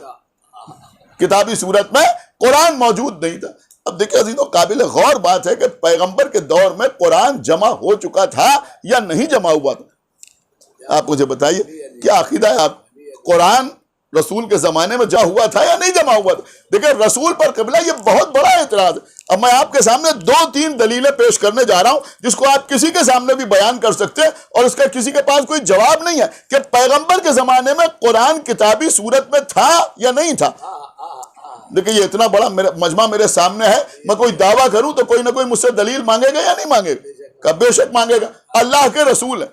کتابی صورت میں قرآن موجود نہیں تھا۔ اب دیکھیں عزیزوں، قابل غور بات ہے کہ پیغمبر کے دور میں قرآن جمع ہو چکا تھا یا نہیں جمع ہوا تھا؟ آپ مجھے بتائیے، کیا عقیدہ ہے آپ؟ قرآن رسول کے زمانے میں جمع ہوا تھا یا نہیں جمع ہوا تھا؟ دیکھیں رسول پر قبلہ یہ بہت بڑا اعتراض ہے۔ اب میں آپ کے سامنے 2-3 دلیلیں پیش کرنے جا رہا ہوں جس کو آپ کسی کے سامنے بھی بیان کر سکتے ہیں اور اس کا کسی کے پاس کوئی جواب نہیں ہے کہ پیغمبر کے زمانے میں قرآن کتابی صورت میں تھا یا نہیں تھا۔ دیکھیں یہ اتنا بڑا مجمع میرے سامنے ہے، میں کوئی دعویٰ کروں تو کوئی نہ کوئی مجھ سے دلیل مانگے گا یا نہیں مانگے گا؟ بے شک مانگے گا۔ اللہ کے رسول ہے،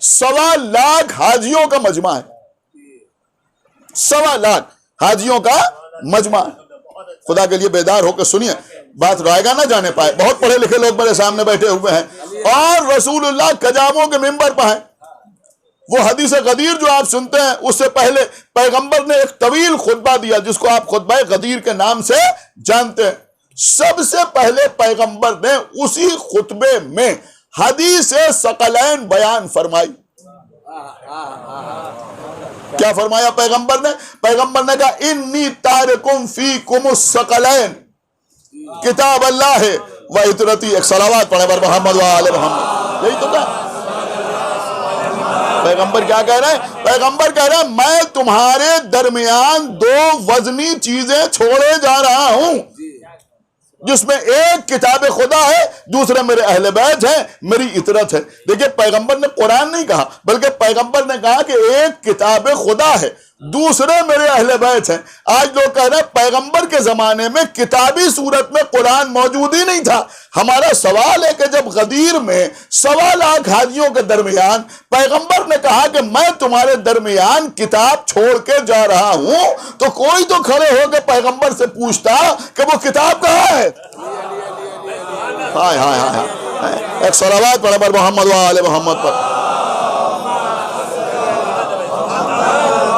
1.25 لاکھ حاجیوں کا مجمع ہے، 1.25 لاکھ حاجیوں کا مجمع ہے۔ خدا کے لیے بیدار ہو کے سنیے، بات رائے گا نہ جانے پائے، بہت پڑھے لکھے لوگ میرے سامنے بیٹھے ہوئے ہیں اور رسول اللہ قجاموں کے ممبر پر ہیں۔ وہ حدیث غدیر جو آپ سنتے ہیں اس سے پہلے پیغمبر نے ایک طویل خطبہ دیا جس کو آپ خطبہ غدیر کے نام سے جانتے ہیں۔ سب سے پہلے پیغمبر نے اسی خطبے میں حدیث ثقلین بیان فرمائی۔ کیا فرمایا پیغمبر نے؟ پیغمبر نے کہا انی تارکم فیکم الثقلین، کتاب اللہ ہے و عطرتی۔ ایک صلوات پڑھے بر محمد و آل محمد۔ یہی تو کہا پیغمبر، کیا کہہ رہے ہیں؟ پیغمبر کہہ رہے ہیں میں تمہارے درمیان 2 وزنی چیزیں چھوڑے جا رہا ہوں۔ جس میں ایک کتاب خدا ہے، دوسرے میرے اہل بیت ہیں، میری اطرت ہے۔ دیکھیں پیغمبر نے قرآن نہیں کہا، بلکہ پیغمبر نے کہا کہ ایک کتاب خدا ہے، دوسرے میرے اہل بیت ہیں۔ آج لوگ کہہ رہے ہیں پیغمبر کے زمانے میں کتابی صورت میں قرآن موجود ہی نہیں تھا۔ ہمارا سوال ہے کہ جب غدیر میں 1.25 لاکھ حاجیوں کے درمیان پیغمبر نے کہا کہ میں تمہارے درمیان کتاب چھوڑ کے جا رہا ہوں، تو کوئی تو کھڑے ہو کے پیغمبر سے پوچھتا کہ وہ کتاب کہاں ہے؟ ہائے ہائے ہائے، ایک صلوات پڑھے پر محمد و آل محمد پر۔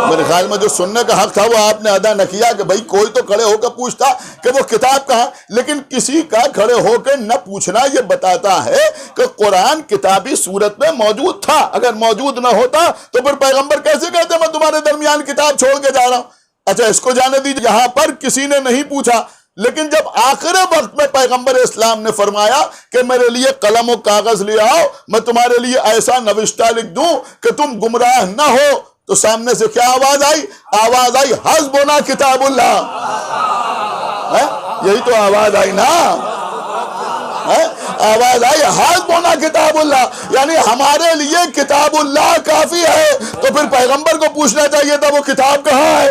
میرے خیال میں جو سننے کا حق تھا وہ آپ نے ادا نہ کیا کہ بھائی کوئی تو کھڑے ہو کے پوچھتا کہ وہ کتاب کہاں، لیکن کسی کا کھڑے ہو کے نہ پوچھنا یہ بتاتا ہے کہ قرآن کتابی صورت میں موجود تھا۔ اگر موجود نہ ہوتا تو پھر پیغمبر کیسے کہتے میں تمہارے درمیان کتاب چھوڑ کے جا رہا ہوں؟ اچھا اس کو جانے دیجیے، یہاں پر کسی نے نہیں پوچھا، لیکن جب آخر وقت میں پیغمبر اسلام نے فرمایا کہ میرے لیے قلم و کاغذ لے آؤ، میں تمہارے لیے ایسا نوشتہ لکھ دوں کہ تم گمراہ نہ ہو، تو سامنے سے کیا آواز آئی؟ آواز آئی حسبنا کتاب اللہ۔ یہی تو آواز آئی نا، آواز آئی حسبنا کتاب اللہ، یعنی ہمارے لیے کتاب اللہ کافی ہے۔ تو پھر پیغمبر کو پوچھنا چاہیے تھا وہ کتاب کہاں ہے؟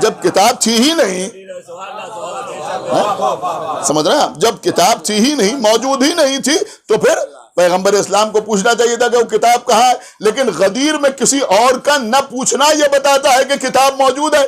جب کتاب تھی ہی نہیں، سمجھ رہے ہیں آپ، جب کتاب تھی ہی نہیں، موجود ہی نہیں تھی، تو پھر پیغمبر اسلام کو پوچھنا چاہیے تھا کہ وہ کتاب کہاں ہے۔ لیکن غدیر میں کسی اور کا نہ پوچھنا یہ بتاتا ہے کہ کتاب موجود ہے،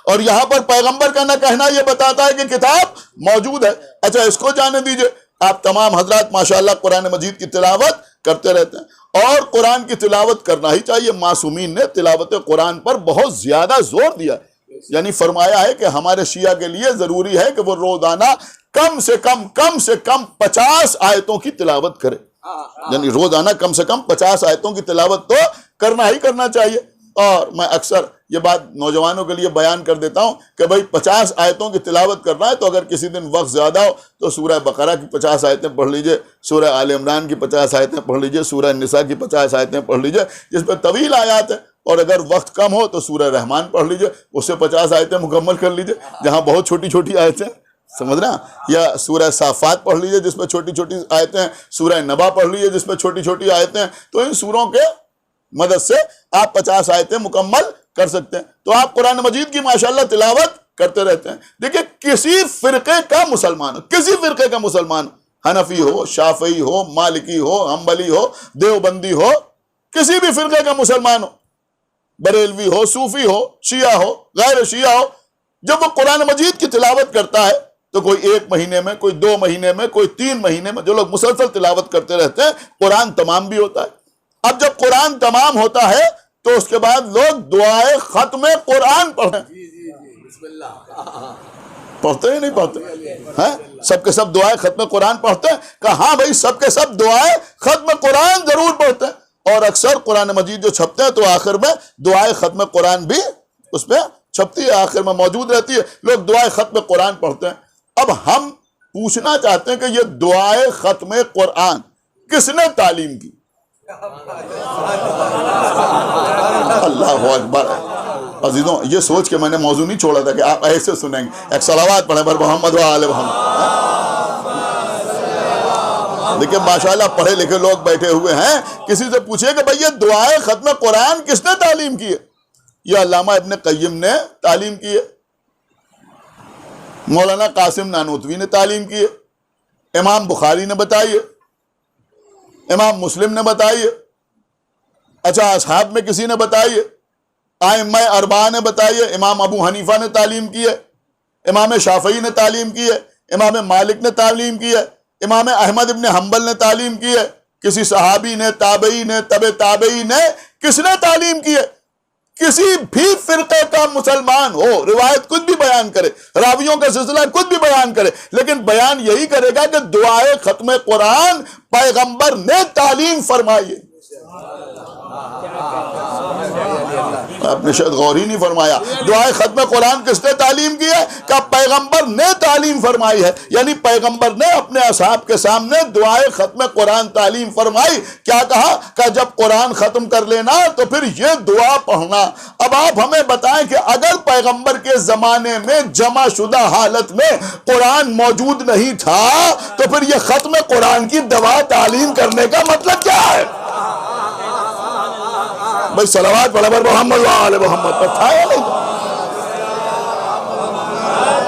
اور یہاں پر پیغمبر کا نہ کہنا یہ بتاتا ہے کہ کتاب موجود ہے۔ اچھا اس کو جانے دیجئے، آپ تمام حضرات ماشاءاللہ قرآن مجید کی تلاوت کرتے رہتے ہیں، اور قرآن کی تلاوت کرنا ہی چاہیے۔ معصومین نے تلاوت قرآن پر بہت زیادہ زور دیا ہے، یعنی فرمایا ہے کہ ہمارے شیعہ کے لیے ضروری ہے کہ وہ روزانہ کم سے کم 50 آیتوں کی تلاوت کرے، یعنی روزانہ کم سے کم 50 آیتوں کی تلاوت تو کرنا ہی کرنا چاہیے۔ اور میں اکثر یہ بات نوجوانوں کے لیے بیان کر دیتا ہوں کہ بھائی 50 آیتوں کی تلاوت کرنا ہے تو اگر کسی دن وقت زیادہ ہو تو سورہ بقرہ کی 50 آیتیں پڑھ لیجئے، سورہ آل عمران کی 50 آیتیں پڑھ لیجئے، سورہ نساء کی 50 آیتیں پڑھ لیجئے جس پہ طویل آیات ہیں، اور اگر وقت کم ہو تو سورہ رحمان پڑھ لیجئے، اس سے 50 آیتیں مکمل کر لیجئے جہاں بہت چھوٹی چھوٹی آیتیں، سمجھ رہے ہیں، یا سورہ صافات پڑھ لیجئے جس میں چھوٹی چھوٹی آیتیں ہیں، سورہ نبا پڑھ لیجئے جس میں چھوٹی چھوٹی آیتیں ہیں، تو ان سوروں کے مدد سے آپ 50 آیتیں مکمل کر سکتے ہیں۔ تو آپ قرآن مجید کی ماشاءاللہ تلاوت کرتے رہتے ہیں۔ دیکھیں کسی فرقے کا مسلمان ہو، کسی فرقے کا مسلمان ہو، حنفی ہو، شافعی ہو، مالکی ہو، حنبلی ہو، دیوبندی ہو، کسی بھی فرقے کا مسلمان ہو، بریلوی ہو، صوفی ہو، شیعہ ہو، غیر شیعہ ہو، جب وہ قرآن مجید کی تلاوت کرتا ہے تو کوئی 1 مہینے میں، کوئی 2 مہینے میں، کوئی 3 مہینے میں، جو لوگ مسلسل تلاوت کرتے رہتے ہیں قرآن تمام بھی ہوتا ہے۔ اب جب قرآن تمام ہوتا ہے تو اس کے بعد لوگ دعائے ختم قرآن پڑھیں، پڑھتے ہی نہیں پڑھتے، سب کے سب دعائے ختم قرآن پڑھتے ہیں؟ کہ ہاں بھائی سب کے سب دعائے ختم قرآن ضرور پڑھتے ہیں، اور اکثر قرآن مجید جو چھپتے ہیں تو آخر میں دعائے ختم قرآن بھی اس میں چھپتی ہے، آخر میں موجود رہتی ہے، لوگ دعائے ختم قرآن پڑھتے ہیں۔ اب ہم پوچھنا چاہتے ہیں کہ یہ دعائے ختم قرآن کس نے تعلیم کی؟ اللہ اکبر۔ عزیزوں یہ سوچ کے میں نے موضوع نہیں چھوڑا تھا کہ آپ ایسے سنیں گے، ایک صلوات پڑھیں پر محمد و آل محمد۔ لیکن ماشاءاللہ پڑھے لکھے لوگ بیٹھے ہوئے ہیں، کسی سے پوچھے کہ بھئی یہ دعائے ختم قرآن کس نے تعلیم کی ہے؟ یہ علامہ ابن قیم نے تعلیم کی ہے، مولانا قاسم نانوتوی نے تعلیم کی ہے، امام بخاری نے بتائی ہے، امام مسلم نے بتائی ہے، اچھا اصحاب میں کسی نے بتائی ہے، ائمہ اربعہ نے بتائی ہے، امام ابو حنیفہ نے تعلیم کی ہے، امام شافعی نے تعلیم کی ہے، امام مالک نے تعلیم کی ہے، امام احمد ابن حنبل نے تعلیم کی ہے، کسی صحابی نے، تابعی نے، تبع تابعی نے، کس نے تعلیم کی ہے؟ کسی بھی فرقے کا مسلمان ہو روایت کچھ بھی بیان کرے، راویوں کا سلسلہ کچھ بھی بیان کرے، لیکن بیان یہی کرے گا کہ دعائے ختم قرآن پیغمبر نے تعلیم فرمائی ہے۔ آپ نے شاید غور ہی نہیں فرمایا. دعائے ختم قرآن کس نے تعلیم کی ہے؟ کہ پیغمبر نے تعلیم فرمائی ہے. یعنی پیغمبر نے اپنے اصحاب کے سامنے دعائے ختم قرآن تعلیم فرمائی. کیا کہا؟ کہ جب قرآن ختم کر لینا تو پھر یہ دعا پڑھنا. اب آپ ہمیں بتائیں کہ اگر پیغمبر کے زمانے میں جمع شدہ حالت میں قرآن موجود نہیں تھا تو پھر یہ ختم قرآن کی دعا تعلیم کرنے کا مطلب کیا ہے؟ بھائی صلوات پڑھا پر محمد و آل محمد پر تھا یا نہیں؟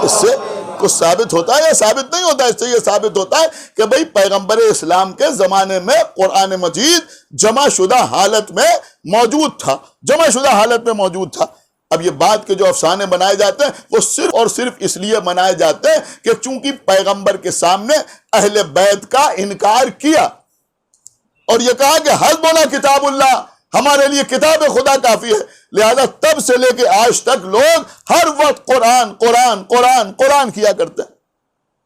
اس سے کچھ ثابت ہوتا ہے یا ثابت نہیں ہوتا؟ اس سے یہ ثابت ہوتا ہے کہ بھئی پیغمبر اسلام کے زمانے میں قرآن مجید جمع شدہ حالت میں موجود تھا. جمع شدہ حالت میں موجود تھا. اب یہ بات کے جو افسانے بنائے جاتے ہیں وہ صرف اور صرف اس لیے بنائے جاتے ہیں کہ چونکہ پیغمبر کے سامنے اہل بیت کا انکار کیا اور یہ کہا کہ حسبنا کتاب اللہ، ہمارے لیے کتاب خدا کافی ہے، لہذا تب سے لے کے آج تک لوگ ہر وقت قرآن قرآن قرآن قرآن کیا کرتے ہیں.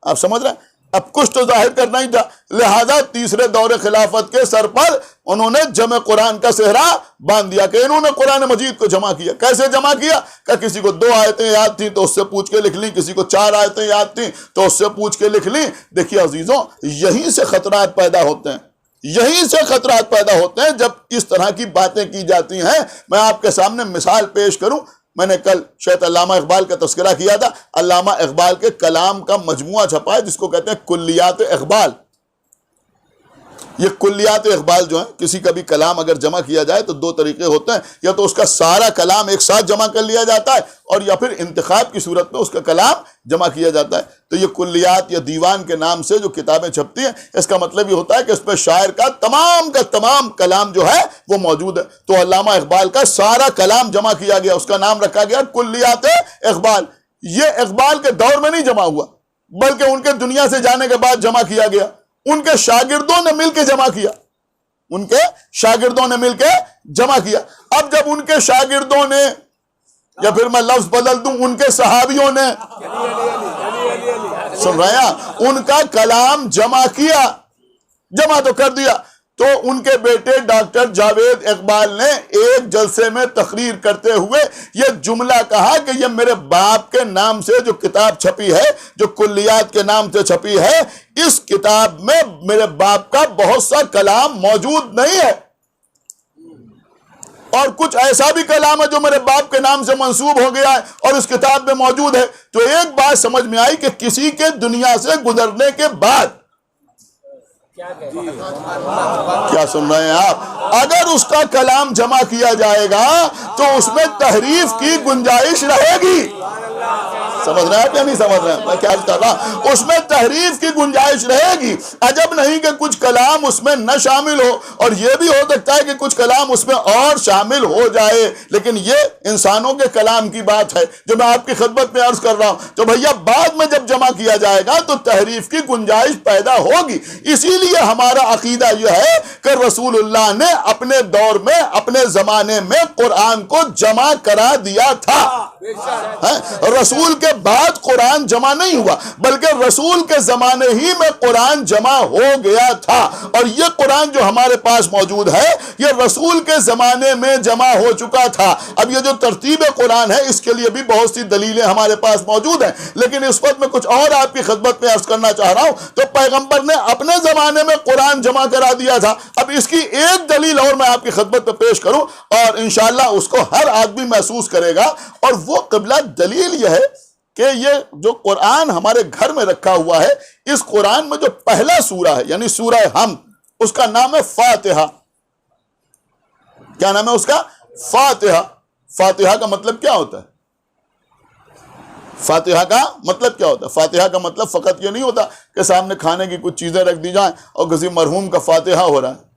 آپ سمجھ رہے ہیں؟ اب کچھ تو ظاہر کرنا ہی تھا، لہذا تیسرے دور خلافت کے سر پر انہوں نے جمع قرآن کا صحرا باندھ دیا کہ انہوں نے قرآن مجید کو جمع کیا. کیسے جمع کیا؟ کہ کسی کو 2 آیتیں یاد تھیں تو اس سے پوچھ کے لکھ لیں، کسی کو 4 آیتیں یاد تھیں تو اس سے پوچھ کے لکھ لیں. دیکھیے عزیزوں، یہیں سے خطرات پیدا ہوتے ہیں. یہیں سے خطرات پیدا ہوتے ہیں جب اس طرح کی باتیں کی جاتی ہیں. میں آپ کے سامنے مثال پیش کروں. میں نے کل شاید علامہ اقبال کا تذکرہ کیا تھا. علامہ اقبال کے کلام کا مجموعہ چھپا ہے جس کو کہتے ہیں کلیات اقبال. یہ کلیات اقبال جو ہیں، کسی کا بھی کلام اگر جمع کیا جائے تو 2 طریقے ہوتے ہیں. یا تو اس کا سارا کلام ایک ساتھ جمع کر لیا جاتا ہے اور یا پھر انتخاب کی صورت میں اس کا کلام جمع کیا جاتا ہے. تو یہ کلیات یا دیوان کے نام سے جو کتابیں چھپتی ہیں، اس کا مطلب یہ ہوتا ہے کہ اس پہ شاعر کا تمام کلام جو ہے وہ موجود ہے. تو علامہ اقبال کا سارا کلام جمع کیا گیا، اس کا نام رکھا گیا کلیات اقبال. یہ اقبال کے دور میں نہیں جمع ہوا بلکہ ان کے دنیا سے جانے کے بعد جمع کیا گیا. ان کے شاگردوں نے مل کے جمع کیا. ان کے شاگردوں نے مل کے جمع کیا. اب جب ان کے شاگردوں نے، یا پھر میں لفظ بدل دوں، ان کے صحابیوں نے، سن رہے ہیں، ان کا کلام جمع کیا، جمع تو کر دیا. تو ان کے بیٹے ڈاکٹر جاوید اقبال نے ایک جلسے میں تقریر کرتے ہوئے یہ جملہ کہا کہ یہ میرے باپ کے نام سے جو کتاب چھپی ہے، جو کلیات کے نام سے چھپی ہے، اس کتاب میں میرے باپ کا بہت سا کلام موجود نہیں ہے اور کچھ ایسا بھی کلام ہے جو میرے باپ کے نام سے منسوب ہو گیا ہے اور اس کتاب میں موجود ہے. تو ایک بات سمجھ میں آئی کہ کسی کے دنیا سے گزرنے کے بعد، کیا سن رہے ہیں آپ، اگر اس کا کلام جمع کیا جائے گا تو اس میں تحریف کی گنجائش رہے گی. سمجھ رہے ہیں یا نہیں سمجھ رہے ہیں میں کیا کر رہا ہوں؟ اس میں تحریف کی گنجائش رہے گی. عجب نہیں کہ کچھ کلام اس میں نہ شامل ہو، اور یہ بھی ہو سکتا ہے کہ کچھ کلام اس میں اور شامل ہو جائے، لیکن یہ انسانوں کے کلام کی بات ہے جو میں آپ کی خدمت میں عرض کر رہا ہوں. تو بھیا بعد میں جب جمع کیا جائے گا تو تحریف کی گنجائش پیدا ہوگی. اسی لیے ہمارا عقیدہ یہ ہے کہ رسول اللہ نے اپنے دور میں، اپنے زمانے میں قرآن کو جمع کرا دیا تھا. رسول کے بعد قرآن جمع نہیں ہوا بلکہ رسول کے زمانے ہی میں قرآن جمع ہو گیا تھا. اور یہ قرآن جو ہمارے پاس موجود ہے یہ رسول کے زمانے میں جمع ہو چکا تھا. اب یہ جو ترتیب قرآن ہے اس کے لیے بھی بہت سی دلیلیں ہمارے پاس موجود ہیں، لیکن اس وقت میں کچھ اور آپ کی خدمت میں عرض کرنا چاہ رہا ہوں. تو پیغمبر نے اپنے زمانے میں قرآن جمع کرا دیا تھا. اب اس کی ایک دلیل اور میں آپ کی خدمت میں پیش کروں اور انشاءاللہ اس کو ہر آدمی محسوس کرے گا، اور وہ قبلہ دلیل یہ ہے کہ یہ جو قرآن ہمارے گھر میں رکھا ہوا ہے، اس قرآن میں جو پہلا سورہ ہے یعنی سورہ حمد، اس کا نام ہے فاتحہ. کیا نام ہے اس کا؟ فاتحہ. فاتحہ کا مطلب کیا ہوتا ہے؟ فاتحہ کا مطلب کیا ہوتا ہے؟ فاتحہ کا مطلب فقط یہ نہیں ہوتا کہ سامنے کھانے کی کچھ چیزیں رکھ دی جائیں اور کسی مرحوم کا فاتحہ ہو رہا ہے.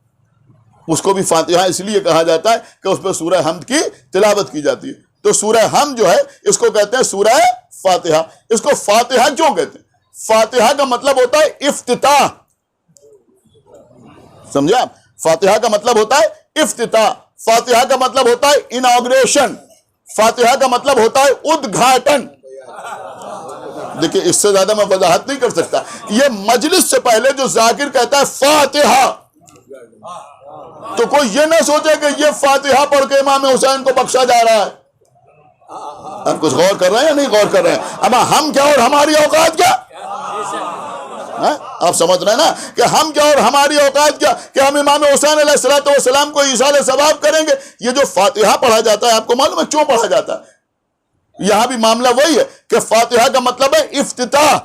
اس کو بھی فاتحہ اس لیے کہا جاتا ہے کہ اس پہ سورہ حمد کی تلاوت کی جاتی ہے. تو سورہ حمد جو ہے اس کو کہتے ہیں سورہ فاتحہ. اس کو فاتحہ کیوں کہتے ہیں؟ فاتحہ کا مطلب ہوتا ہے افتتاح. سمجھے آپ؟ فاتحہ کا مطلب ہوتا ہے افتتاح. فاتحہ کا مطلب ہوتا ہے اناگریشن. فاتحہ کا مطلب ہوتا ہے ادگھاٹن. دیکھیں اس سے زیادہ میں وضاحت نہیں کر سکتا. یہ مجلس سے پہلے جو ذاکر کہتا ہے فاتحہ، تو کوئی یہ نہ سوچے کہ یہ فاتحہ پڑھ کے امام حسین کو بخشا جا رہا ہے. آپ کچھ غور کر رہے ہیں یا نہیں غور کر رہے ہیں؟ اما ہم کیا اور ہماری اوقات کیا؟ آپ سمجھ رہے ہیں نا کہ ہم کیا اور ہماری اوقات کیا کہ ہم امام حسین علیہ الصلوۃ والسلام کو ایصال ثواب کریں گے. یہ جو فاتحہ پڑھا جاتا ہے آپ کو معلوم ہے کیوں پڑھا جاتا ہے؟ یہاں بھی معاملہ وہی ہے کہ فاتحہ کا مطلب ہے افتتاح.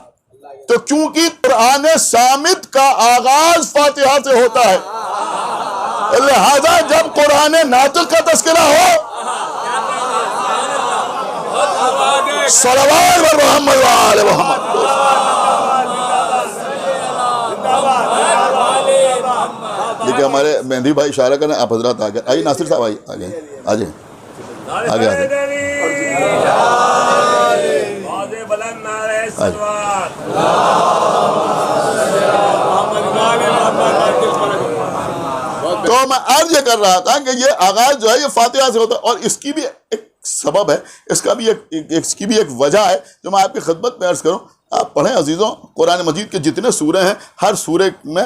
تو کیونکہ قرآن صامت کا آغاز فاتحہ سے ہوتا ہے، لہذا جب قرآن ناطق کا تذکرہ ہو صلوات بر محمد و آل محمد. دیکھیں ہمارے مہندی بھائی اشارہ کریں، آپ حضرات آگے آئیے. ناصر صاحب آئیے آگے آگے تو میں عرض یہ کر رہا تھا کہ یہ آغاز جو ہے یہ فاتحہ سے ہوتا ہے، اور اس کی بھی ایک سبب ہے، اس کی بھی ایک وجہ ہے جو میں آپ کی خدمت میں عرض کروں. آپ پڑھیں عزیزوں، قرآن مجید کے جتنے سورے ہیں ہر سورے میں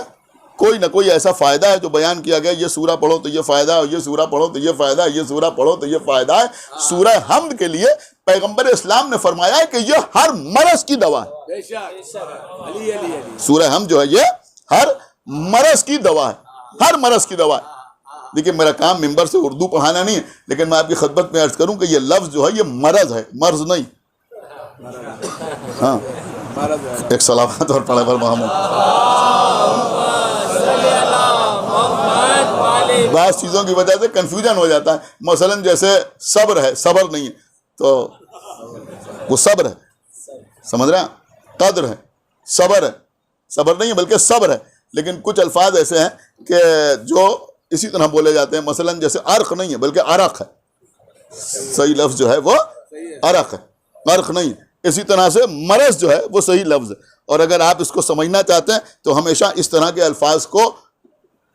کوئی نہ کوئی ایسا فائدہ ہے جو بیان کیا گیا. یہ سورہ پڑھو تو یہ فائدہ ہے، یہ سورہ پڑھو تو یہ فائدہ ہے، یہ سورہ پڑھو تو یہ فائدہ ہے. سورہ حمد کے لیے پیغمبر اسلام نے فرمایا ہے کہ یہ ہر مرض کی دوا ہے. سورہ حمد جو ہے یہ ہر مرض کی دوا ہے، ہر مرض کی دوا ہے. دیکھیں میرا کام ممبر سے اردو پڑھانا نہیں ہے، لیکن میں آپ کی خدمت میں عرض کروں کہ یہ لفظ جو ہے یہ مرض ہے، مرض نہیں. ہاں ایک صلوات اور پڑھے پر محمد. بعض چیزوں کی وجہ سے کنفیوژن ہو جاتا ہے. مثلا جیسے صبر ہے، صبر نہیں ہے تو وہ صبر ہے، سمجھ رہے ہیں؟ قدر ہے، صبر ہے، صبر نہیں ہے بلکہ صبر ہے. لیکن کچھ الفاظ ایسے ہیں کہ جو اسی طرح بولے جاتے ہیں. مثلا جیسے عرق نہیں ہے بلکہ عرق ہے. صحیح لفظ جو ہے وہ عرق ہے، عرق نہیں ہے. اسی طرح سے مرض جو ہے وہ صحیح لفظ ہے. اور اگر آپ اس کو سمجھنا چاہتے ہیں تو ہمیشہ اس طرح کے الفاظ کو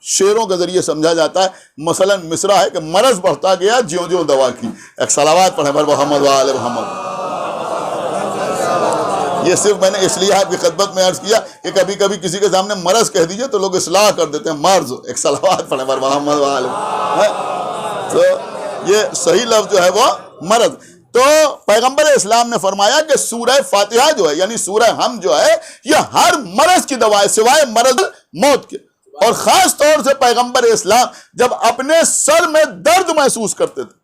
شعروں کے ذریعے سمجھا جاتا ہے. مثلا مصرع ہے کہ مرض بڑھتا گیا جیوں جیوں دوا کی. ایک صلوات پڑھیں پر محمد و آل محمد. یہ صرف میں نے اس لیے آپ کی خدمت میں عرض کیا کہ کبھی کبھی کسی کے سامنے مرض کہہ دیجئے تو لوگ اصلاح کر دیتے ہیں مرض. ایک صلوات پڑھیں پر محمد و آل محمد. تو یہ صحیح لفظ جو ہے وہ مرض. تو پیغمبر اسلام نے فرمایا کہ سورہ فاتحہ جو ہے یعنی سورہ حمد جو ہے یہ ہر مرض کی دوا ہے سوائے مرض موت کے. اور خاص طور سے پیغمبر اسلام جب اپنے سر میں درد محسوس کرتے تھے.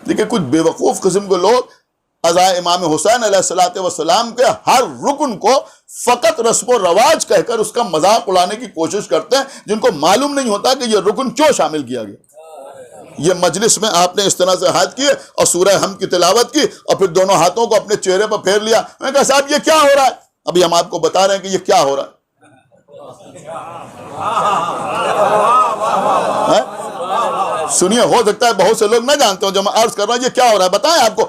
دیکھیں کچھ بے وقوف قسم کے لوگ عزائے امام حسین علیہ الصلوۃ والسلام کے ہر رکن کو فقط رسم و رواج کہہ کر اس کا مذاق اڑانے کی کوشش کرتے ہیں، جن کو معلوم نہیں ہوتا کہ یہ رکن کیوں شامل کیا گیا. یہ مجلس میں آپ نے اس طرح سے ہاتھ کیے اور سورہ حمد کی تلاوت کی اور پھر دونوں ہاتھوں کو اپنے چہرے پر پھیر لیا. میں نے کہا صاحب یہ کیا ہو رہا ہے؟ ابھی ہم آپ کو بتا رہے ہیں کہ یہ کیا ہو رہا ہے. سنیے، ہو سکتا ہے بہت سے لوگ نہ جانتے ہو جو میں عرض کر رہا ہوں یہ کیا ہو رہا ہے. بتائیں آپ کو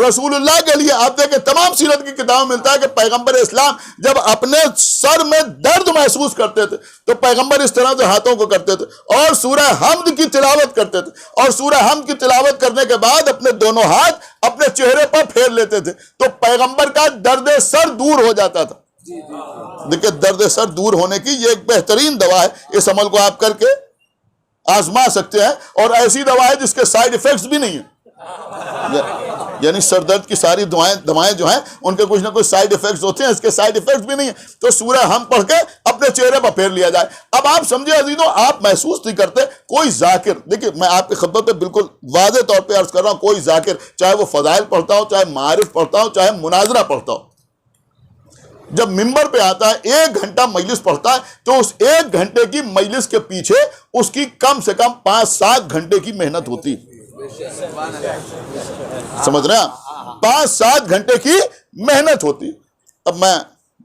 رسول اللہ کے لیے آپ دیکھیں تمام سیرت کی کتابوں میں ملتا ہے کہ پیغمبر اسلام جب اپنے سر میں درد محسوس کرتے تھے تو پیغمبر اس طرح سے ہاتھوں کو کرتے تھے اور سورہ حمد کی تلاوت کرتے تھے. اور سورہ حمد کی تلاوت کرنے کے بعد اپنے دونوں ہاتھ اپنے چہرے پر پھیر لیتے تھے تو پیغمبر کا درد سر دور ہو جاتا تھا. دیکھیں درد سر دور ہونے کی یہ ایک بہترین دوا ہے. اس عمل کو آپ کر کے آزما سکتے ہیں. اور ایسی دوا ہے جس کے سائیڈ ایفیکٹس بھی نہیں ہیں. یعنی سر درد کی ساری دوائیں جو ہیں ان کے کچھ نہ کچھ سائیڈ ایفیکٹس ہوتے ہیں، اس کے سائیڈ ایفیکٹس بھی نہیں ہیں. تو سورہ حمد پڑھ کے اپنے چہرے پر پھیر لیا جائے. اب آپ سمجھے عزیزوں، آپ محسوس نہیں کرتے کوئی ذاکر، دیکھیں میں آپ کی خدمت پہ بالکل واضح طور پہ عرض کر رہا ہوں، کوئی ذاکر چاہے وہ فضائل پڑھتا ہو، چاہے معارف پڑھتا ہو، چاہے مناظرہ پڑھتا ہو، جب ممبر پہ آتا ہے 1 گھنٹہ مجلس پڑھتا ہے تو اس 1 گھنٹے کی مجلس کے پیچھے اس کی کم سے کم 5-7 گھنٹے کی محنت ہوتی ہے. سمجھ رہے ہیں؟ 5-7 گھنٹے کی محنت ہوتی. اب میں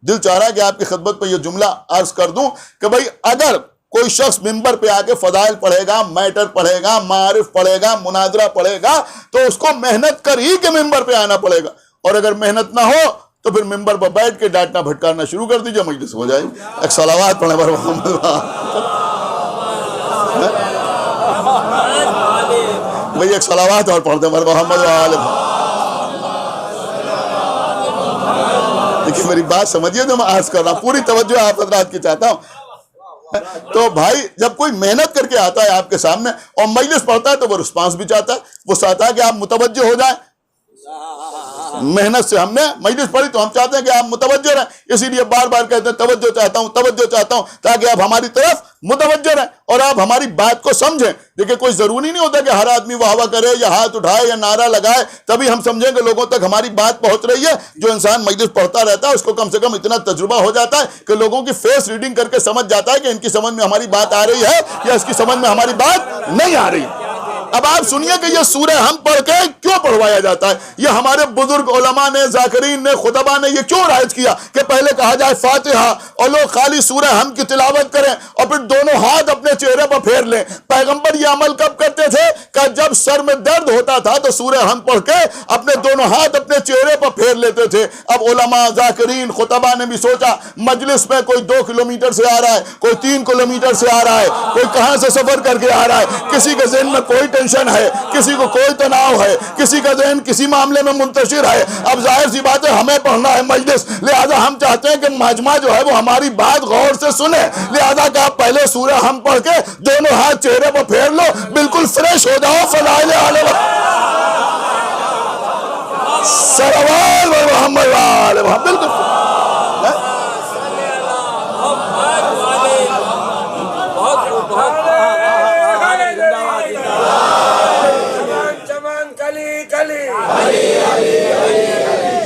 دل چاہ رہا ہے کہ آپ کی خدمت پہ یہ جملہ عرض کر دوں کہ بھائی اگر کوئی شخص ممبر پہ آ کے فضائل پڑھے گا، میٹر پڑھے گا، معارف پڑھے گا، مناظرہ پڑھے گا تو اس کو محنت کر ہی کے ممبر پہ آنا پڑے گا. اور اگر محنت نہ ہو تو پھر ممبر پر بیٹھ کے ڈانٹنا بھٹکارنا شروع کر دیجئے، مجلس ہو جائے. ایک صلوات پڑھیں پر محمد. بھئی ایک صلوات اور پڑھتے پر محمد و آل. دیکھیں میری بات سمجھیے جو میں عرض کر رہا ہوں، پوری توجہ آپ حضرات کی چاہتا ہوں. تو بھائی جب کوئی محنت کر کے آتا ہے آپ کے سامنے اور مجلس پڑھتا ہے تو وہ رسپانس بھی چاہتا ہے، وہ چاہتا ہے کہ آپ متوجہ ہو جائیں. محنت سے ہم نے مجلس پڑھی تو ہم چاہتے ہیں کہ آپ متوجہ رہیں، اسی لیے بار بار کہتے ہیں توجہ چاہتا ہوں تاکہ آپ ہماری طرف متوجہ رہیں اور آپ ہماری بات کو سمجھیں. دیکھیں کوئی ضروری نہیں ہوتا کہ ہر آدمی واہ واہ کرے یا ہاتھ اٹھائے یا نعرہ لگائے تبھی ہم سمجھیں کہ لوگوں تک ہماری بات پہنچ رہی ہے. جو انسان مجلس پڑھتا رہتا ہے اس کو کم سے کم اتنا تجربہ ہو جاتا ہے کہ لوگوں کی فیس ریڈنگ کر کے سمجھ جاتا ہے کہ ان کی سمجھ میں ہماری بات آ رہی ہے یا اس کی سمجھ میں ہماری بات نہیں آ رہی. اب آپ سنیے کہ یہ سورہ ہم پڑھ کے کیوں پڑھوایا جاتا ہے. یہ ہمارے بزرگ علماء نے، ذاکرین نے، خطبہ نے یہ کیوں رائج کیا کہ پہلے کہا جائے فاتحہ اور لوگ خالی سورہ ہم کی تلاوت کریں اور پھر دونوں ہاتھ اپنے چہرے پر پھیر لیں. پیغمبر یہ عمل کب کرتے تھے کہ جب سر میں درد ہوتا تھا تو سورہ ہم پڑھ کے اپنے دونوں ہاتھ اپنے چہرے پر پھیر لیتے تھے. اب علماء، ذاکرین، خطبہ نے بھی سوچا مجلس میں کوئی 2 کلومیٹر سے آ رہا ہے، کوئی 3 کلومیٹر سے آ رہا ہے، کوئی کہاں سے سفر کر کے آ رہا ہے، کسی کے ذہن میں کوئی ٹینشن ہے، کسی کو کوئی تناؤ ہے، کسی کا ذہن کسی معاملے میں منتشر ہے. اب ظاہر سی بات ہے ہمیں پڑھنا ہے مجلس، لہذا ہم چاہتے ہیں کہ مجمع جو ہے وہ ہماری بات غور سے سنے. لہذا کہ آپ پہلے سورہ ہم پڑھ کے دونوں ہاتھ چہرے پر پھیر لو، بالکل فریش ہو جاؤ. فضائل اہل صلوات محمد وآل محمد. بالکل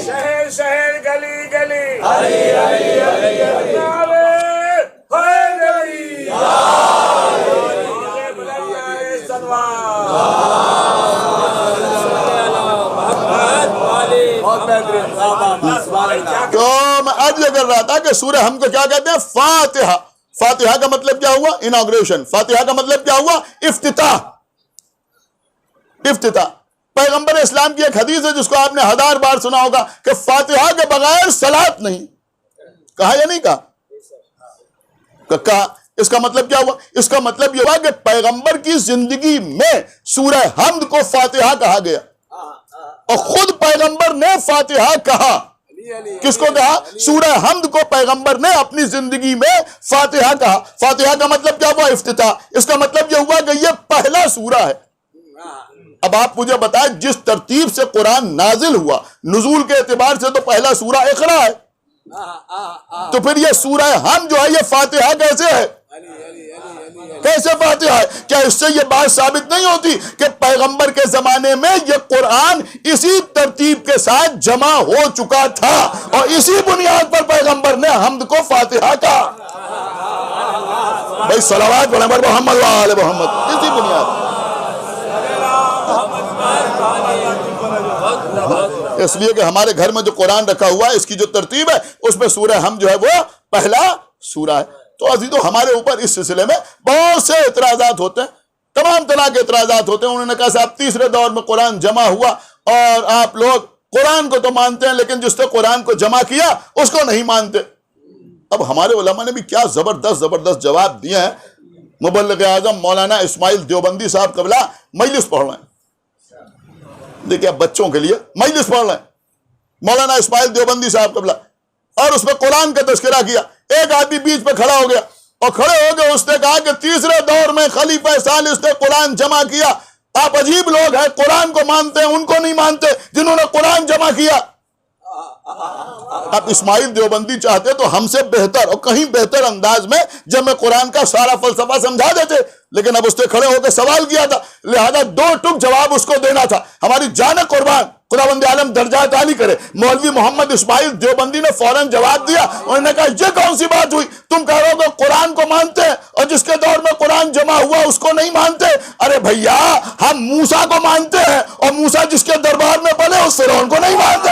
شہر شہر گلی گلی تو میں عرض یہ کر رہا تھا کہ سورہ ہم کو کیا کہتے ہیں؟ فاتحہ. فاتحہ کا مطلب کیا ہوا؟ اناگریشن. فاتحہ کا مطلب کیا ہوا؟ افتتاح. افتتاح. پیغمبر اسلام کی ایک حدیث ہے جس کو آپ نے 1000 بار سنا ہوگا کہ فاتحہ کے بغیر صلاۃ نہیں. کہا یا نہیں کہا؟ کہا. اس کا مطلب کیا ہوا؟ اس کا مطلب یہ ہوا کہ پیغمبر کی زندگی میں سورہ حمد کو فاتحہ کہا گیا اور خود پیغمبر نے فاتحہ کہا. کس کو کہا؟ سورہ حمد کو پیغمبر نے اپنی زندگی میں فاتحہ کہا. فاتحہ کا مطلب کیا ہوا؟ افتتاح. اس کا مطلب یہ ہوا کہ یہ پہلا سورہ ہے. اب آپ مجھے بتائیں جس ترتیب سے قرآن نازل ہوا، نزول کے اعتبار سے تو پہلا سورہ اقرا ہے، تو پھر یہ سورہ ہم جو ہے یہ فاتحہ کیسے ہے؟ کیسے فاتحہ ہے؟ کیا اس سے یہ بات ثابت نہیں ہوتی کہ پیغمبر کے زمانے میں یہ قرآن اسی ترتیب کے ساتھ جمع ہو چکا تھا اور اسی بنیاد پر پیغمبر نے حمد کو فاتحہ کہا؟ بھائی صلوات پڑھیں محمد وآل محمد. اسی بنیاد اس لیے کہ ہمارے گھر میں جو قرآن رکھا ہوا ہے اس کی جو ترتیب ہے اس میں سورہ ہم جو ہے وہ پہلا سورہ ہے. تو عزیزو ہمارے اوپر اس سلسلے میں بہت سے اعتراضات ہوتے ہیں، تمام طرح کے اعتراضات ہوتے ہیں. انہوں نے کہا صاحب تیسرے دور میں قرآن جمع ہوا اور آپ لوگ قرآن کو تو مانتے ہیں لیکن جس نے قرآن کو جمع کیا اس کو نہیں مانتے. اب ہمارے علماء نے بھی کیا زبردست جواب دیے ہیں. مبلغ اعظم مولانا اسماعیل دیوبندی صاحب قبلہ مجلس پڑھ رہے ہیں. دیکھیں اب بچوں کے لیے مجلس پڑھ رہے ہیں مولانا اسماعیل دیوبندی صاحب قبلہ، اور اس میں قرآن کا تذکرہ کیا. ایک آدمی بیچ پہ کھڑا ہو گیا اور کھڑے ہو گئے اس نے کہا کہ تیسرے دور میں خلیفہ ثالث نے قرآن جمع کیا. آپ عجیب لوگ ہیں، قرآن کو مانتے ہیں ان کو نہیں مانتے جنہوں نے قرآن جمع کیا. اب اسماعیل دیوبندی چاہتے تو ہم سے بہتر اور کہیں بہتر انداز میں جب میں قرآن کا سارا فلسفہ سمجھا دیتے، لیکن اب اس نے کھڑے ہو کے سوال کیا تھا، لہذا 2 ٹک جواب اس کو دینا تھا. ہماری جان قربان خداوند عالم درجات عالی کرے، مولوی محمد اسماعیل دیوبندی نے فوراً جواب دیا. انہوں نے کہا یہ کون سی بات ہوئی؟ تم کہہ رہے ہو کہ قرآن کو مانتے ہیں اور جس کے دور میں قرآن جمع ہوا اس کو نہیں مانتے. ارے بھیا ہم موسیٰ کو مانتے ہیں اور موسیٰ جس کے دربار میں پلے اس فرعون کو نہیں مانتے.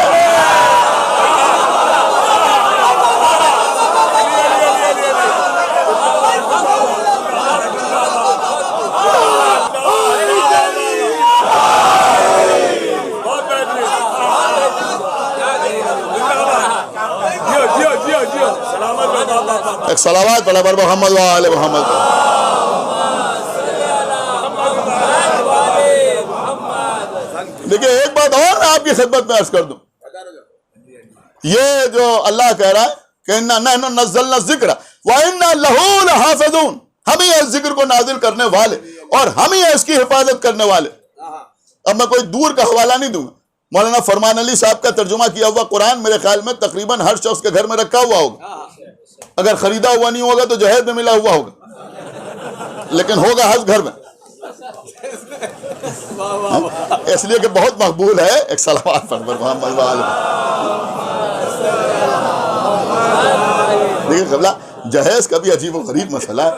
ایک صلوات پڑھا پر محمد وآل محمد. دیکھیں ایک بات اور میں آپ کی خدمت میں عرض کر دوں. یہ جو اللہ کہہ رہا ہے کہ انا نحن نزلنا الذکر وانا لہ لحافظون، ہم ہی ہیں اس ذکر کو نازل کرنے والے اور ہم ہی ہیں اس کی حفاظت کرنے والے۔ اب میں کوئی دور کا حوالہ نہیں دوں گا، مولانا فرمان علی صاحب کا ترجمہ کیا ہوا قرآن میرے خیال میں تقریباً ہر شخص کے گھر میں رکھا ہوا ہوگا، اگر خریدا ہوا نہیں ہوگا تو جہیز میں ملا ہوا ہوگا، لیکن ہوگا ہر گھر میں، اس لیے کہ بہت مقبول ہے۔ ایک صلوات پڑھ محمد وآلہ۔ دیکھیں قبلہ، جہیز کا بھی عجیب و غریب مسئلہ ہے،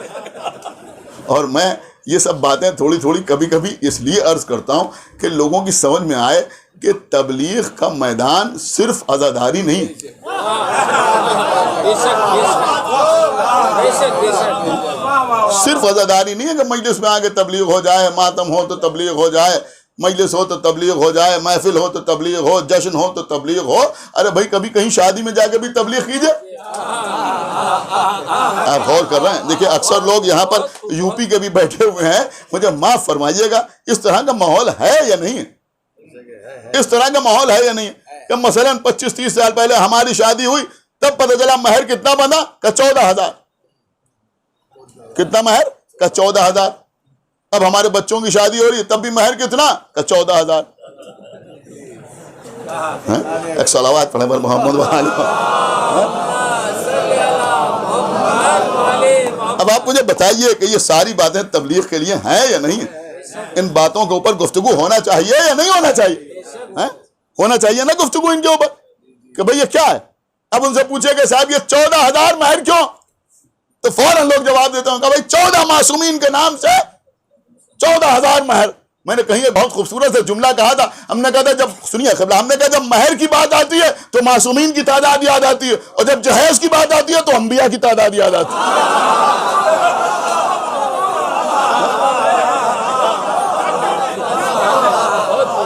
اور میں یہ سب باتیں تھوڑی تھوڑی کبھی کبھی اس لیے عرض کرتا ہوں کہ لوگوں کی سمجھ میں آئے کہ تبلیغ کا میدان صرف عزاداری نہیں، صرف عزاداری نہیں ہے کہ مجلس میں آگے تبلیغ ہو جائے، ماتم ہو تو تبلیغ ہو جائے، مجلس ہو تو تبلیغ ہو جائے، محفل ہو تو تبلیغ ہو، جشن ہو تو تبلیغ ہو۔ ارے بھائی کبھی کہیں شادی میں جا کے بھی تبلیغ کیجئے۔ آپ غور کر رہے ہیں؟ دیکھیں اکثر لوگ یہاں پر یو پی کے بھی بیٹھے ہوئے ہیں، مجھے معاف فرمائیے گا، اس طرح کا ماحول ہے یا نہیں ہے؟ اس طرح کا ماحول ہے یا نہیں ہے کہ مثلاً 25-30 سال پہلے ہماری شادی ہوئی تب پتہ چلا مہر کتنا بنا کہ 14,000، کتنا مہر کہ 14,000۔ اب ہمارے بچوں کی شادی ہو رہی ہے تب بھی مہر کتنا کہ 14,000۔ ایک صلوات پڑھیں پر محمد وآلہ۔ اب آپ مجھے بتائیے کہ یہ ساری باتیں تبلیغ کے لیے ہیں یا نہیں ہیں؟ ان باتوں کے اوپر گفتگو ہونا چاہیے یا نہیں ہونا چاہیے؟ ہونا چاہیے نا گفتگو ان کے اوپر کہ بھئی یہ کیا ہے؟ اب ان سے پوچھے کہ صاحب یہ 14,000 مہر کیوں؟ تو فوراً لوگ جواب دیتے ہیں کہ بھئی 14 معصومین کے نام سے 14,000 مہر۔ میں نے کہیں بہت خوبصورت سے جملہ کہا تھا، ہم نے کہا تھا جب سنیے قبلہ، ہم نے کہا جب مہر کی بات آتی ہے تو معصومین کی تعداد یاد آتی ہے، اور جب جہیز کی بات آتی ہے تو انبیاء کی تعداد یاد آتی ہے۔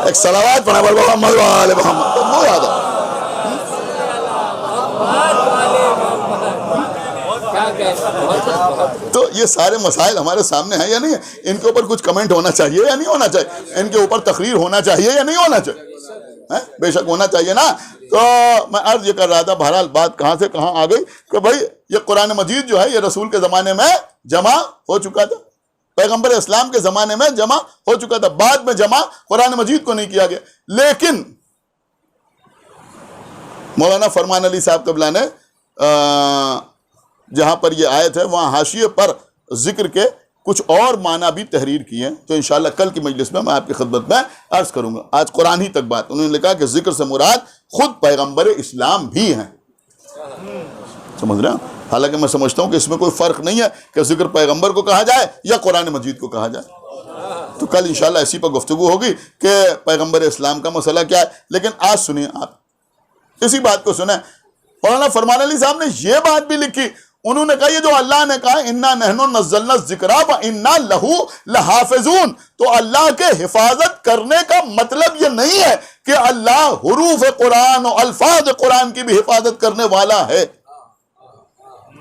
ایک صلوات پڑھا بول محمد وآل محمد، تو وہ یاد آتا۔ تو یہ سارے مسائل ہمارے سامنے ہیں یا نہیں ہے؟ ان کے اوپر کچھ کمنٹ ہونا چاہیے یا نہیں ہونا چاہیے؟ ان کے اوپر تقریر ہونا چاہیے یا نہیں ہونا چاہیے؟ بے شک ہونا چاہیے نا۔ تو میں عرض یہ کر رہا تھا، بہرحال بات کہاں سے کہاں آ گئی کہ بھائی یہ قرآن مجید جو ہے یہ رسول کے زمانے میں جمع ہو چکا تھا، پیغمبر اسلام کے زمانے میں جمع ہو چکا تھا، بعد میں جمع قرآن مجید کو نہیں کیا گیا۔ لیکن مولانا فرمان علی صاحب قبلہ نے جہاں پر یہ آیت ہے وہاں حاشیے پر ذکر کے کچھ اور معنی بھی تحریر کیے ہیں، تو انشاءاللہ کل کی مجلس میں آپ کی خدمت میں عرض کروں گا۔ آج قرآن ہی تک بات، انہوں نے لکھا کہ ذکر سے مراد خود پیغمبر اسلام بھی ہیں، سمجھ رہے ہیں؟ حالانکہ میں سمجھتا ہوں کہ اس میں کوئی فرق نہیں ہے کہ ذکر پیغمبر کو کہا جائے یا قرآن مجید کو کہا جائے۔ تو کل انشاءاللہ اسی پر گفتگو ہوگی کہ پیغمبر اسلام کا مسئلہ کیا ہے۔ لیکن آج سنیں، آپ اسی بات کو سنیں، مولانا فرمان علی صاحب نے یہ بات بھی لکھی، انہوں نے کہا یہ جو اللہ نے کہا انا نحن نزلنا الذکر وانا لہ لحافظون، تو اللہ کے حفاظت کرنے کا مطلب یہ نہیں ہے کہ اللہ حروف قرآن اور الفاظ قرآن کی بھی حفاظت کرنے والا ہے۔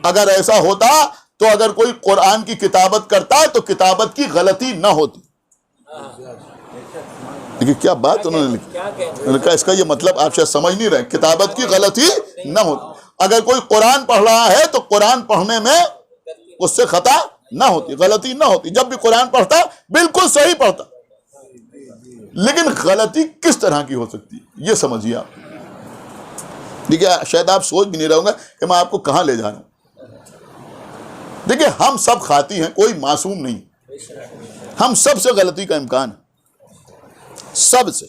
اگر ایسا ہوتا تو اگر کوئی قرآن کی کتابت کرتا تو کتابت کی غلطی نہ ہوتی۔ لیکن کیا بات انہوں نے لکھی، انہوں نے کہا اس کا یہ مطلب آپ شاید سمجھ نہیں رہے، کتابت کی غلطی نہ ہوتی۔ اگر کوئی قرآن پڑھ رہا ہے تو قرآن پڑھنے میں اس سے خطا نہ ہوتی، غلطی نہ ہوتی، جب بھی قرآن پڑھتا بالکل صحیح پڑھتا، لیکن غلطی کس طرح کی ہو سکتی ہے یہ سمجھیے آپ۔ دیکھیے شاید آپ سوچ بھی نہیں رہوں گا کہ میں آپ کو کہاں لے جا رہا ہوں۔ دیکھیے ہم سب خاطی ہیں، کوئی معصوم نہیں، ہم سب سے غلطی کا امکان ہے، سب سے۔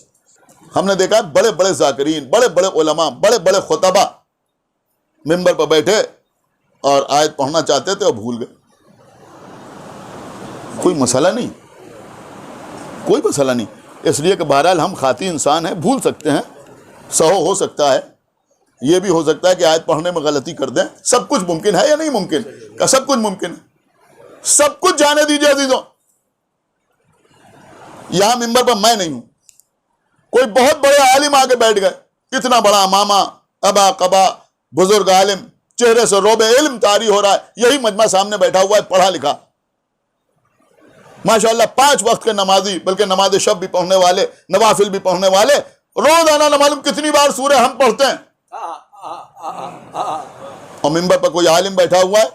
ہم نے دیکھا بڑے بڑے ذاکرین، بڑے بڑے علماء، بڑے بڑے خطبہ ممبر پر بیٹھے اور آیت پڑھنا چاہتے تھے اور بھول گئے، کوئی مسئلہ نہیں، کوئی مسئلہ نہیں، اس لیے کہ بہرحال ہم خاطی انسان ہیں، بھول سکتے ہیں، سہو ہو سکتا ہے، یہ بھی ہو سکتا ہے کہ آیت پڑھنے میں غلطی کر دیں، سب کچھ ممکن ہے یا نہیں ممکن؟ کہ سب کچھ ممکن ہے، سب کچھ جانے دیجیے عزیزوں۔ یہاں ممبر پر میں نہیں ہوں، کوئی بہت بڑے عالم آگے بیٹھ گئے، اتنا بڑا ماما ابا قبا بزرگ عالم، چہرے سے روب علم طاری ہو رہا ہے، یہی مجمع سامنے بیٹھا ہوا ہے، پڑھا لکھا، ماشاءاللہ 5 وقت کے نمازی، بلکہ نماز شب بھی پڑھنے والے، نوافل بھی پڑھنے والے، روزانہ نہ معلوم کتنی بار سورہ ہم پڑھتے ہیں، اور منبر پر کوئی عالم بیٹھا ہوا ہے.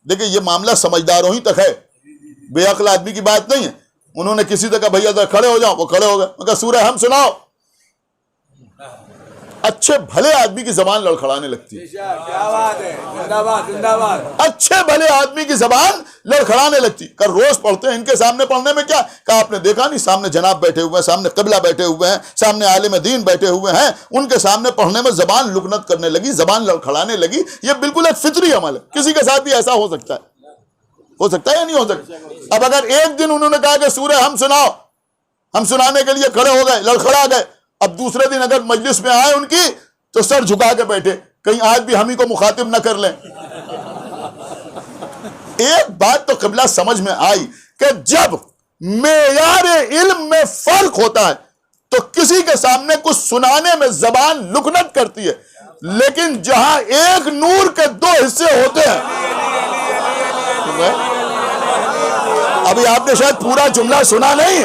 دیکھیں یہ معاملہ سمجھداروں ہی تک ہے, بے عقل آدمی کی بات نہیں ہے. انہوں نے کسی سے کہا بھیا ذرا کھڑے ہو جاؤ, وہ کھڑے ہو گئے. میں کہا سورہ ہم سناؤ. اچھے بھلے آدمی کی زبان لڑکھڑانے لگتی ہے. کیا بات ہے, زندہ باد زندہ باد. اچھے بھلے آدمی کی زبان لڑکھڑانے لگتی. کل روز پڑھتے ہیں, ان کے سامنے پڑھنے میں کیا کہا آپ نے دیکھا نہیں, سامنے جناب بیٹھے ہوئے ہیں, سامنے قبلہ بیٹھے ہوئے ہیں, سامنے عالم دین بیٹھے ہوئے ہیں, ان کے سامنے پڑھنے میں زبان لکنت کرنے لگی, زبان لڑکھڑانے لگی. یہ بالکل ایک فطری عمل ہے. کسی کے ساتھ بھی ایسا ہو سکتا ہے یا نہیں ہو سکتا. اب اگر ایک دن انہوں نے کہا کہ سورہ ہم سناؤ, ہم سنانے کے لیے کھڑے ہو گئے, لڑکھڑا گئے. اب دوسرے دن اگر مجلس میں آئے ان کی تو سر جھکا کے بیٹھے, کہیں آج بھی ہم ہی کو مخاطب نہ کر لیں. ایک بات تو قبلہ سمجھ میں آئی کہ جب معیار علم میں فرق ہوتا ہے تو کسی کے سامنے کچھ سنانے میں زبان لکنت کرتی ہے, لیکن جہاں ایک نور کے دو حصے ہوتے ہیں. ابھی آپ نے شاید پورا جملہ سنا نہیں,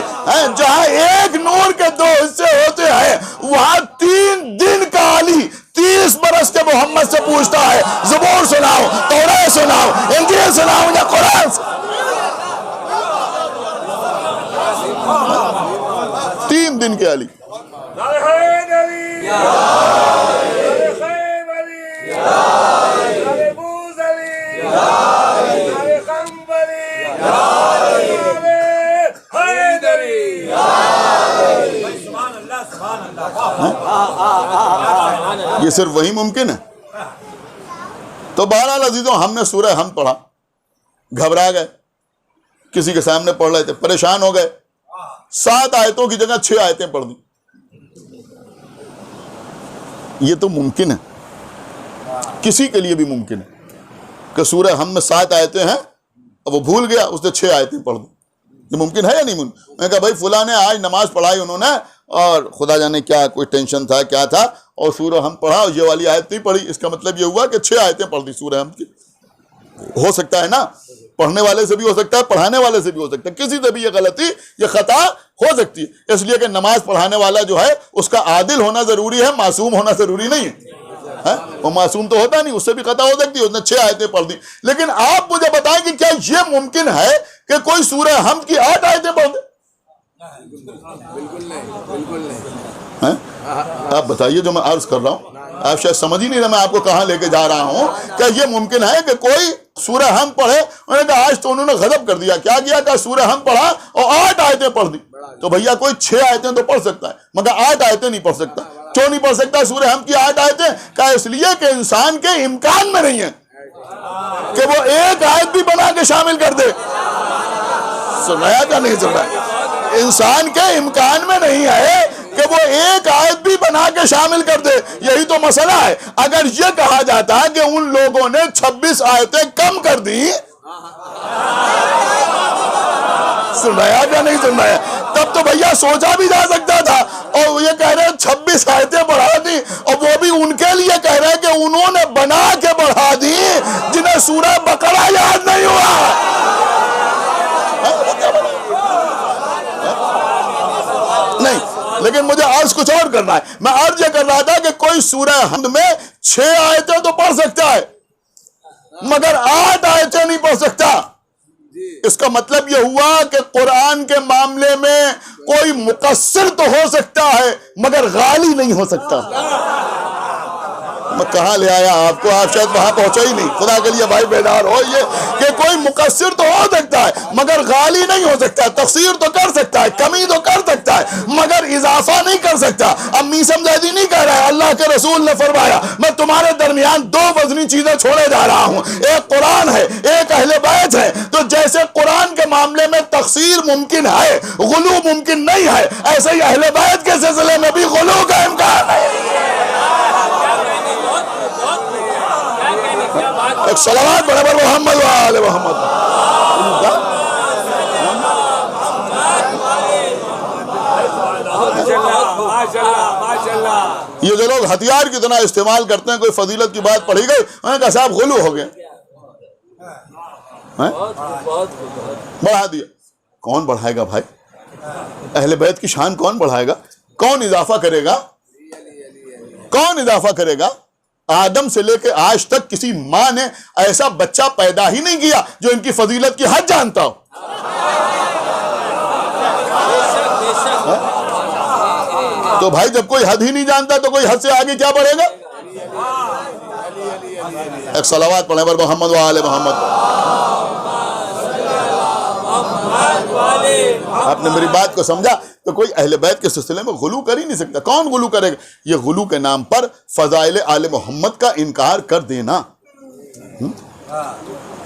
جہاں ایک نور کے دو حصے ہوتے ہیں وہاں 3 دن کا علی 30 برس کے محمد سے پوچھتا ہے زبور سناؤ, تورات سناؤ, انجیل سناؤ یا قرآن. 3 دن کے علی. یہ صرف وہی ممکن ہے. تو بہرحال عزیزوں, ہم نے سورہ ہم پڑھا, گھبرا گئے, کسی کے سامنے پڑھ رہے تھے, پریشان ہو گئے. 7 آیتوں کی جگہ 6 آیتیں پڑھ دی. یہ تو ممکن ہے, کسی کے لیے بھی ممکن ہے کہ سورہ ہم میں 7 آیتیں ہیں, اب وہ بھول گیا, اس نے 6 آیتیں پڑھ دی. یہ ممکن ہے یا نہیں ممکن؟ میں نے کہا بھائی فلاں نے آج نماز پڑھائی انہوں نے, اور خدا جانے کیا کوئی ٹینشن تھا کیا تھا, اور سورہ ہم پڑھا اور یہ والی آیت نہیں پڑھی. اس کا مطلب یہ ہوا کہ 6 آیتیں پڑھ دی سورہ ہم کی. ہو سکتا ہے نا, پڑھنے والے سے بھی ہو سکتا ہے, پڑھانے والے سے بھی ہو سکتا ہے, کسی سے بھی یہ غلطی یہ خطا ہو سکتی ہے. اس لیے کہ نماز پڑھانے والا جو ہے اس کا عادل ہونا ضروری ہے, معصوم ہونا ضروری نہیں ہے. وہ معصوم تو ہوتا نہیں, اس سے بھی خطا ہو سکتی ہے. اس نے 6 آیتیں پڑھ دی. لیکن آپ مجھے بتائیں کہ کیا یہ ممکن ہے کہ کوئی سورہ ہم کی 8 آیتیں پڑھ دے؟ بالکل نہیں. آپ بتائیے, جو میں عرض کر رہا ہوں آپ شاید سمجھ ہی نہیں رہے میں آپ کو کہاں لے کے جا رہا ہوں. کیا یہ ممکن ہے کہ کوئی سورہ ہم پڑھے, انہوں نے کہا آج تو انہوں نے غضب کر دیا, کیا کیا کہ سورہ ہم پڑھا اور 8 آیتیں پڑھ دی. تو بھیا کوئی 6 آیتیں تو پڑھ سکتا ہے مگر 8 آیتیں نہیں پڑھ سکتا. کیوں نہیں پڑھ سکتا سورہ ہم کی 8 آیتیں؟ کہا اس لیے کہ انسان کے امکان میں نہیں ہے کہ وہ ایک آیت بھی بنا کے شامل کر دے. سنایا کیا نہیں سنایا؟ انسان کے امکان میں نہیں ہے کہ وہ ایک آیت بھی بنا کے شامل کر دے. یہی تو مسئلہ ہے. اگر یہ کہا جاتا کہ ان لوگوں نے 26 آیتیں کم کر دی, سنایا کیا نہیں سنایا, تب تو بھیا سوچا بھی جا سکتا تھا. اور یہ کہہ رہے ہیں 26 آیتیں بڑھا دی, اور وہ بھی ان کے لیے کہہ رہے ہیں کہ انہوں نے بنا کے بڑھا دی جنہیں سورہ بقرہ یاد نہیں ہوا. نہیں, لیکن مجھے عرض کچھ اور کرنا ہے. میں عرض یہ کر رہا تھا کہ کوئی سورہ حمد میں 6 آیتیں تو پڑھ سکتا ہے مگر 8 آیتیں نہیں پڑھ سکتا. اس کا مطلب یہ ہوا کہ قرآن کے معاملے میں کوئی مقصر تو ہو سکتا ہے مگر غالی نہیں ہو سکتا. میں کہاں لے آیا آپ کو, آپ شاید وہاں پہنچا ہی نہیں. خدا کے لیے بھائی بیدار ہو, یہ کہ کوئی مقصر تو ہو سکتا ہے مگر غالی نہیں ہو سکتا. تقصیر تو کر سکتا ہے, کمی تو کر سکتا ہے مگر اضافہ نہیں کر سکتا. اب میسم زیدی نہیں کہہ رہا ہے, اللہ کے رسول نے فرمایا میں تمہارے درمیان 2 وزنی چیزیں چھوڑے جا رہا ہوں, ایک قرآن ہے ایک اہل بیت ہے. تو جیسے قرآن کے معاملے میں تقصیر ممکن ہے, غلو ممکن نہیں ہے, ایسے ہی اہل بیت کے سلسلے میں بھی غلو کا امکان ہے. ایک صلوات برابر محمد و آل محمد. یہ جو لوگ ہتھیار کی طرح استعمال کرتے ہیں, کوئی فضیلت کی بات پڑھی گئی, انہوں نے کہا صاحب غلو ہو گئے, بڑھا دیا. کون بڑھائے گا بھائی؟ اہل بیت کی شان کون بڑھائے گا؟ کون اضافہ کرے گا؟ کون اضافہ کرے گا؟ آدم سے لے کے آج تک کسی ماں نے ایسا بچہ پیدا ہی نہیں کیا جو ان کی فضیلت کی حد جانتا ہو. تو بھائی جب کوئی حد ہی نہیں جانتا تو کوئی حد سے آگے کیا بڑھے گا؟ ایک صلوات پڑھیں پر محمد و آل محمد. آپ نے میری بات کو سمجھا؟ تو کوئی اہل بیت کے سلسلے میں غلو کر ہی نہیں سکتا. کون غلو کرے گا؟ یہ غلو کے نام پر فضائل آل محمد کا انکار کر دینا.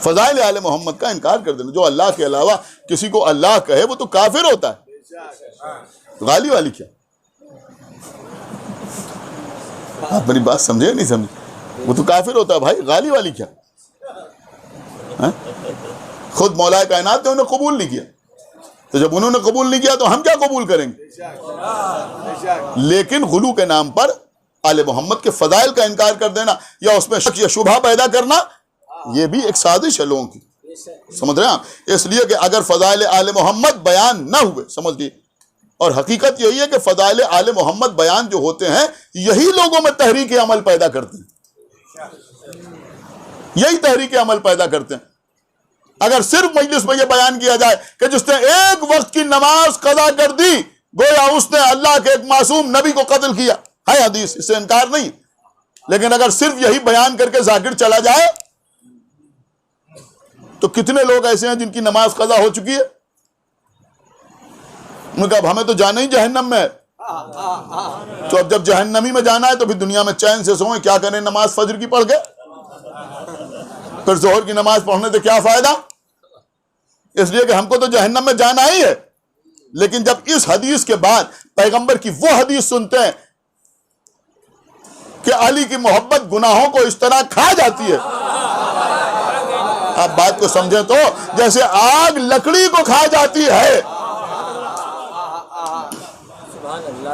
فضائل آل محمد کا انکار کر دینا. جو اللہ کے علاوہ کسی کو اللہ کہے وہ تو کافر ہوتا ہے. غالی والی کیا؟ آپ میری بات سمجھے نہیں سمجھے؟ وہ تو کافر ہوتا ہے بھائی. غالی والی کیا؟ خود مولا کائنات نے انہیں قبول نہیں کیا, تو جب انہوں نے قبول نہیں کیا تو ہم کیا قبول کریں گے؟ لیکن غلو کے نام پر آل محمد کے فضائل کا انکار کر دینا یا اس میں شک یا شبہ پیدا کرنا, یہ بھی ایک سازش ہے لوگوں کی. سمجھ رہے ہیں آپ؟ اس لیے کہ اگر فضائل آل محمد بیان نہ ہوئے, سمجھ لیے, اور حقیقت یہی ہے کہ فضائل آل محمد بیان جو ہوتے ہیں یہی لوگوں میں تحریک عمل پیدا کرتے ہیں, یہی تحریک عمل پیدا کرتے ہیں. اگر صرف مجلس میں یہ بیان کیا جائے کہ جس نے ایک وقت کی نماز قضا کر دی گویا اس نے اللہ کے ایک معصوم نبی کو قتل کیا, ہے حدیث, اس سے انکار نہیں. لیکن اگر صرف یہی بیان کر کے ذاکر چلا جائے تو کتنے لوگ ایسے ہیں جن کی نماز قضا ہو چکی ہے, انہوں نے کہا اب ہمیں تو جانا ہی جہنم میں ہے. تو اب جب جہنمی میں جانا ہے تو پھر دنیا میں چین سے سوئیں, کیا کریں نماز فجر کی پڑھ کے, پھر ظہر کی نماز پڑھنے سے کیا فائدہ؟ اس لیے کہ ہم کو تو جہنم میں جانا ہی ہے. لیکن جب اس حدیث کے بعد پیغمبر کی وہ حدیث سنتے ہیں کہ علی کی محبت گناہوں کو اس طرح کھا جاتی ہے, آپ بات کو سمجھیں تو جیسے آگ لکڑی کو کھا جاتی ہے,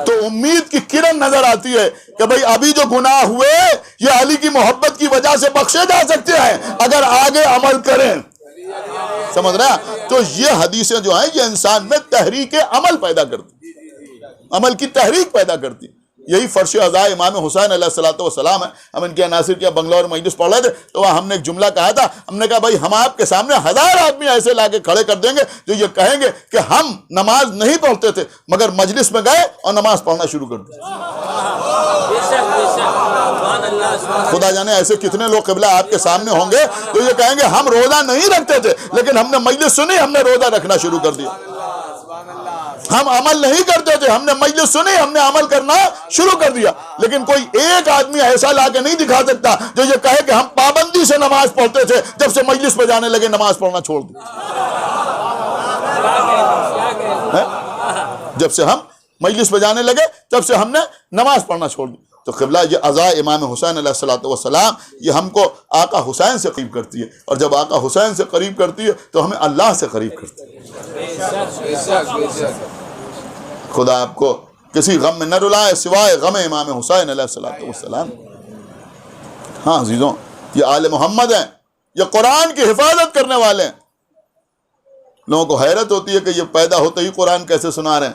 تو امید کی کرن نظر آتی ہے کہ بھئی ابھی جو گناہ ہوئے یہ علی کی محبت کی وجہ سے بخشے جا سکتے ہیں اگر آگے عمل کریں. سمجھ رہے ہیں؟ تو یہ حدیثیں جو ہیں یہ انسان میں تحریک عمل پیدا کرتی, عمل کی تحریک پیدا کرتی. یہی فرش عزا امام حسین علیہ السلام ہے. ہم ان کے عناصر کیا بنگلور مجلس پڑھ رہے تھے تو وہاں ہم نے ایک جملہ کہا تھا, ہم نے کہا بھائی ہم آپ کے سامنے 1000 آدمی ایسے لا کے کھڑے کر دیں گے جو یہ کہیں گے کہ ہم نماز نہیں پڑھتے تھے مگر مجلس میں گئے اور نماز پڑھنا شروع کر دی. خدا جانے ایسے کتنے لوگ قبلہ آپ کے سامنے ہوں گے جو یہ کہیں گے ہم روزہ نہیں رکھتے تھے لیکن ہم نے مجلس سنی ہم نے روزہ رکھنا شروع کر دیا. ہم عمل نہیں کرتے تھے, ہم نے مجلس سنی ہم نے عمل کرنا شروع کر دیا. لیکن کوئی ایک آدمی ایسا لا کے نہیں دکھا سکتا جو یہ کہے کہ ہم پابندی سے نماز پڑھتے تھے, جب سے مجلس پہ جانے لگے نماز پڑھنا چھوڑ دی. جب سے ہم مجلس پہ جانے لگے تب سے ہم نے نماز پڑھنا چھوڑ دی. تو قبلہ یہ عزا امام حسین علیہ السلام یہ ہم کو آقا حسین سے قریب کرتی ہے, اور جب آقا حسین سے قریب کرتی ہے تو ہمیں اللہ سے قریب کرتی ہے. خدا آپ کو کسی غم میں نہ رلائے سوائے غم امام حسین علیہ السلام. ہاں عزیزوں, یہ آل محمد ہیں, یہ قرآن کی حفاظت کرنے والے ہیں. لوگوں کو حیرت ہوتی ہے کہ یہ پیدا ہوتے ہی قرآن کیسے سنا رہے ہیں,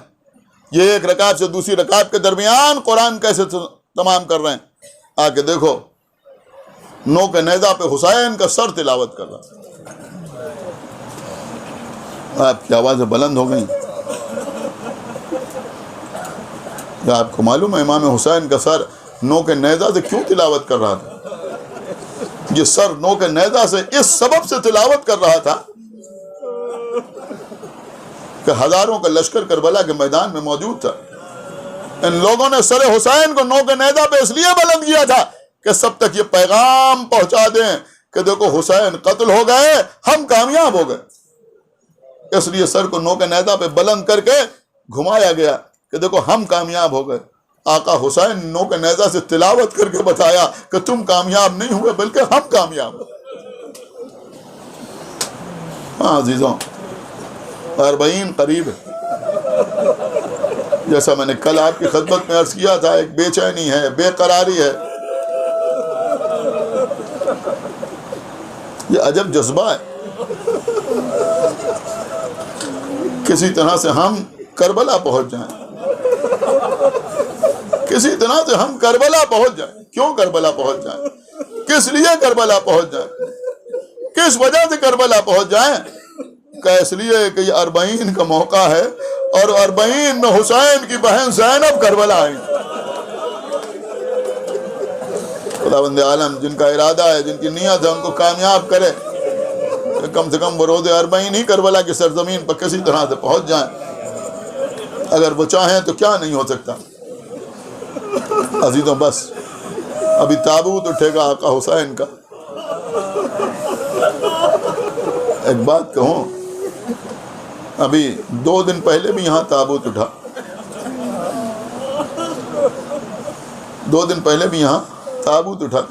یہ ایک رکعت سے دوسری رکعت کے درمیان قرآن کیسے تمام کر رہے ہیں. آ کے دیکھو نو کے نیزہ پہ حسین کا سر تلاوت کر رہا ہے. آپ کی آوازیں بلند ہو گئیں. کیا آپ کو معلوم ہے امام حسین کا سر نو کے نیزہ سے کیوں تلاوت کر رہا تھا؟ یہ سر نو کے نیزہ سے اس سبب سے تلاوت کر رہا تھا کہ ہزاروں کا لشکر کربلا کے میدان میں موجود تھا. ان لوگوں نے سر حسین کو نو کے نیزہ پہ اس لیے بلند کیا تھا کہ سب تک یہ پیغام پہنچا دیں کہ دیکھو حسین قتل ہو گئے, ہم کامیاب ہو گئے. اس لیے سر کو نو کے نیزہ پہ بلند کر کے گھمایا گیا کہ دیکھو ہم کامیاب ہو گئے. آقا حسین نو کے نیزہ سے تلاوت کر کے بتایا کہ تم کامیاب نہیں ہوئے بلکہ ہم کامیاب ہوئے. ہاں عزیزوں, 40 قریب ہے. جیسا میں نے کل آپ کی خدمت میں عرض کیا تھا, ایک بے چینی ہے, بے قراری ہے. یہ عجب جذبہ ہے. کسی طرح سے ہم کربلا پہنچ جائیں, کسی طرح سے ہم کربلا پہنچ جائیں. کیوں کربلا پہنچ جائیں؟ کس لیے کربلا پہنچ جائیں؟ کس وجہ سے کربلا پہنچ جائیں؟ کہ اس لیے کہ یہ 40 کا موقع ہے اور 40 میں حسین کی بہن زینب کربلا آئیں. خداوند عالم جن کا ارادہ ہے، جن کی نیت ہے، ان کو کامیاب کرے کہ کم سے کم وہ روز 40 ہی کربلا کی سرزمین پر کسی طرح سے پہنچ جائیں. اگر وہ چاہیں تو کیا نہیں ہو سکتا. عزیزوں بس ابھی تابوت اٹھے گا آقا حسین کا. ایک بات کہوں، ابھی 2 دن پہلے بھی یہاں تابوت اٹھا. 2 دن پہلے بھی یہاں تابوت اٹھا.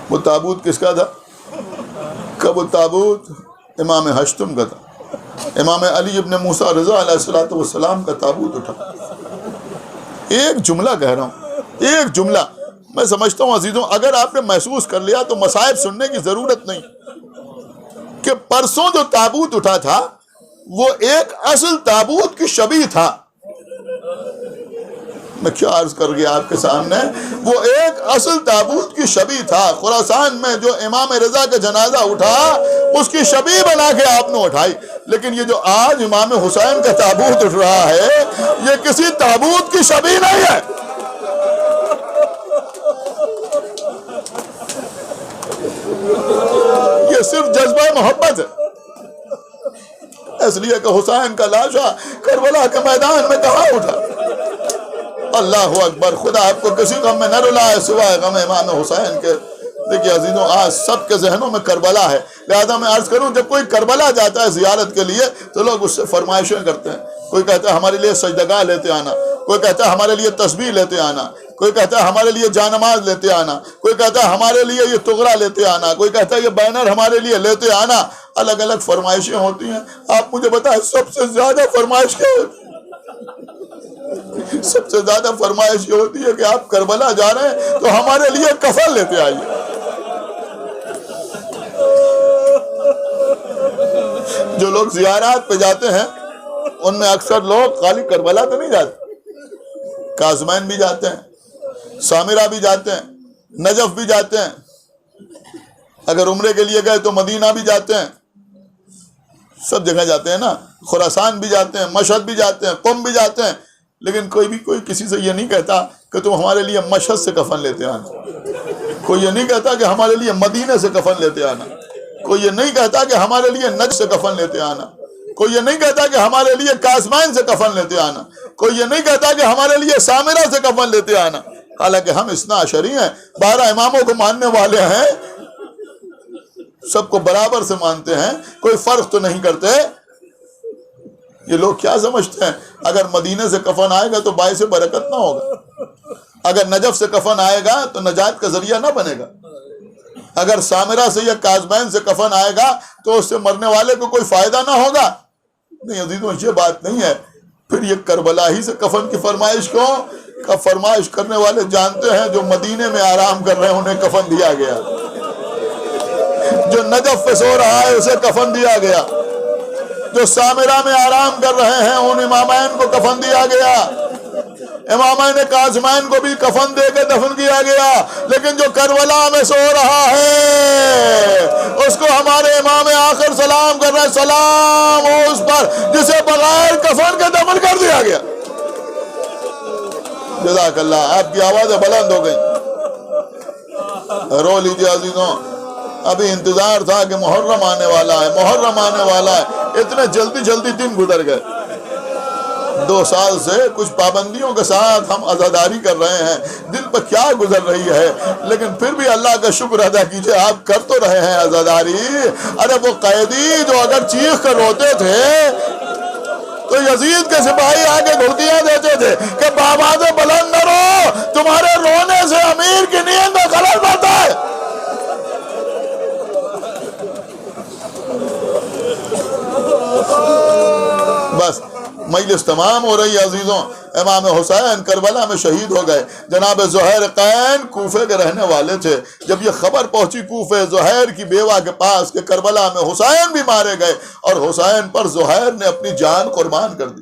وہ تابوت کس کا تھا؟ کہ وہ تابوت امام ہشتم کا تھا. امام علی ابن موسیٰ رضا علیہ السلام کا تابوت اٹھا. ایک جملہ کہہ رہا ہوں، ایک جملہ. میں سمجھتا ہوں عزیزوں اگر آپ نے محسوس کر لیا تو مصائب سننے کی ضرورت نہیں. کہ پرسوں جو تابوت اٹھا تھا وہ ایک اصل تابوت کی شبیہ تھا. میں کیا عرض کر گیا آپ کے سامنے، وہ ایک اصل تابوت کی شبیہ تھا. خراسان میں جو امام رضا کا جنازہ اٹھا اس کی شبیہ بنا کے آپ نے اٹھائی. لیکن یہ جو آج امام حسین کا تابوت اٹھ رہا ہے یہ کسی تابوت کی شبیہ نہیں ہے. یہ صرف جذبہ محبت ہے. اس لیے کہ حسین کا لاشا کربلا کے میدان میں کہاں اٹھا. اللہ اکبر. خدا آپ کو کسی غم میں نہ رلائے سوائے غم امام حسین کے. دیکھیے عزیزوں آج سب کے ذہنوں میں کربلا ہے. لہذا میں عرض کروں جب کوئی کربلا جاتا ہے زیارت کے لیے تو لوگ اس سے فرمائشیں کرتے ہیں. کوئی کہتا ہے ہمارے لیے سجدگاہ لیتے آنا، کوئی کہتا ہے ہمارے لیے تسبیح لیتے آنا، کوئی کہتا ہے ہمارے لیے جانماز لیتے آنا، کوئی کہتا ہے ہمارے لیے یہ تغرا لیتے آنا، کوئی کہتا ہے یہ بینر ہمارے لیے لیتے آنا. الگ الگ فرمائشیں ہوتی ہیں. آپ مجھے بتائیں سب سے زیادہ فرمائش کیا ہوتی ہے؟ سب سے زیادہ فرمائش یہ ہوتی ہے کہ آپ کربلا جا رہے ہیں تو ہمارے لیے کفن لیتے آئیے. جو لوگ زیارات پہ جاتے ہیں ان میں اکثر لوگ خالی کربلا تو نہیں جاتے، کاظمین بھی جاتے ہیں، سامرہ بھی جاتے ہیں، نجف بھی جاتے ہیں. اگر عمرے کے لیے گئے تو مدینہ بھی جاتے ہیں. سب جگہ جاتے ہیں نا. خراسان بھی جاتے ہیں، مشہد بھی جاتے ہیں، قم بھی جاتے ہیں. لیکن کوئی کسی سے یہ نہیں کہتا کہ تم ہمارے لیے مشہد سے کفن لیتے آنا. کوئی یہ نہیں کہتا کہ ہمارے لیے مدینے سے کفن لیتے آنا. کوئی یہ نہیں کہتا کہ ہمارے لیے نجف سے کفن لیتے آنا. کوئی یہ نہیں کہتا کہ ہمارے لیے کاظمین سے کفن لیتے آنا. کوئی یہ نہیں کہتا کہ ہمارے لیے سامرہ سے کفن لیتے آنا. حالانکہ ہم اثنا عشری ہیں، 12 اماموں کو ماننے والے ہیں، سب کو برابر سے مانتے ہیں، کوئی فرق تو نہیں کرتے. یہ لوگ کیا سمجھتے ہیں اگر مدینے سے کفن آئے گا تو باعث برکت نہ ہوگا، اگر نجف سے کفن آئے گا تو نجات کا ذریعہ نہ بنے گا، اگر سامرہ سے یا کاظمین سے کفن آئے گا تو اس سے مرنے والے کو کوئی فائدہ نہ ہوگا. نہیں عزیزوں یہ بات نہیں ہے. پھر یہ کربلا ہی سے کفن کی فرمائش کو کا فرمائش کرنے والے جانتے ہیں جو مدینے میں آرام کر رہے ہیں انہیں کفن دیا گیا، جو نجف پہ سو رہا ہے اسے کفن دیا گیا، جو سامرہ میں آرام کر رہے ہیں ان امامین کو کفن دیا گیا. امامین کاظمین کو بھی کفن دے کے دفن کیا گیا. لیکن جو کربلا میں سو رہا ہے اس کو ہمارے امام آخر سلام کر رہے ہیں، سلام ہو اس پر جسے بغیر کفن کے دفن کر دیا گیا. جزاک اللہ. آپ کی آوازیں بلند ہو گئی. رو لیجیے عزیزوں. ابھی انتظار تھا کہ محرم آنے والا ہے، محرم آنے والا ہے. اتنے جلدی دن گزر گئے. 2 سال سے کچھ پابندیوں کے ساتھ ہم عزاداری کر رہے ہیں. دل پر کیا گزر رہی ہے، لیکن پھر بھی اللہ کا شکر ادا کیجئے آپ کر تو رہے ہیں عزاداری. ارے وہ قیدی جو اگر چیخ کر روتے تھے تو یزید کے سپاہی آگے گھڑکیاں دیتے تھے کہ بآواز بلند نہ رو، تمہارے رونے سے امیر کی نیند میں خلل پڑتا ہے. بس مجلس تمام ہو رہی ہے عزیزوں. امام حسین کربلا میں شہید ہو گئے. جناب زہیر قین کوفے کے رہنے والے تھے. جب یہ خبر پہنچی کوفے زہیر کی بیوہ کے پاس کہ کربلا میں حسین بھی مارے گئے اور حسین پر زہیر نے اپنی جان قربان کر دی.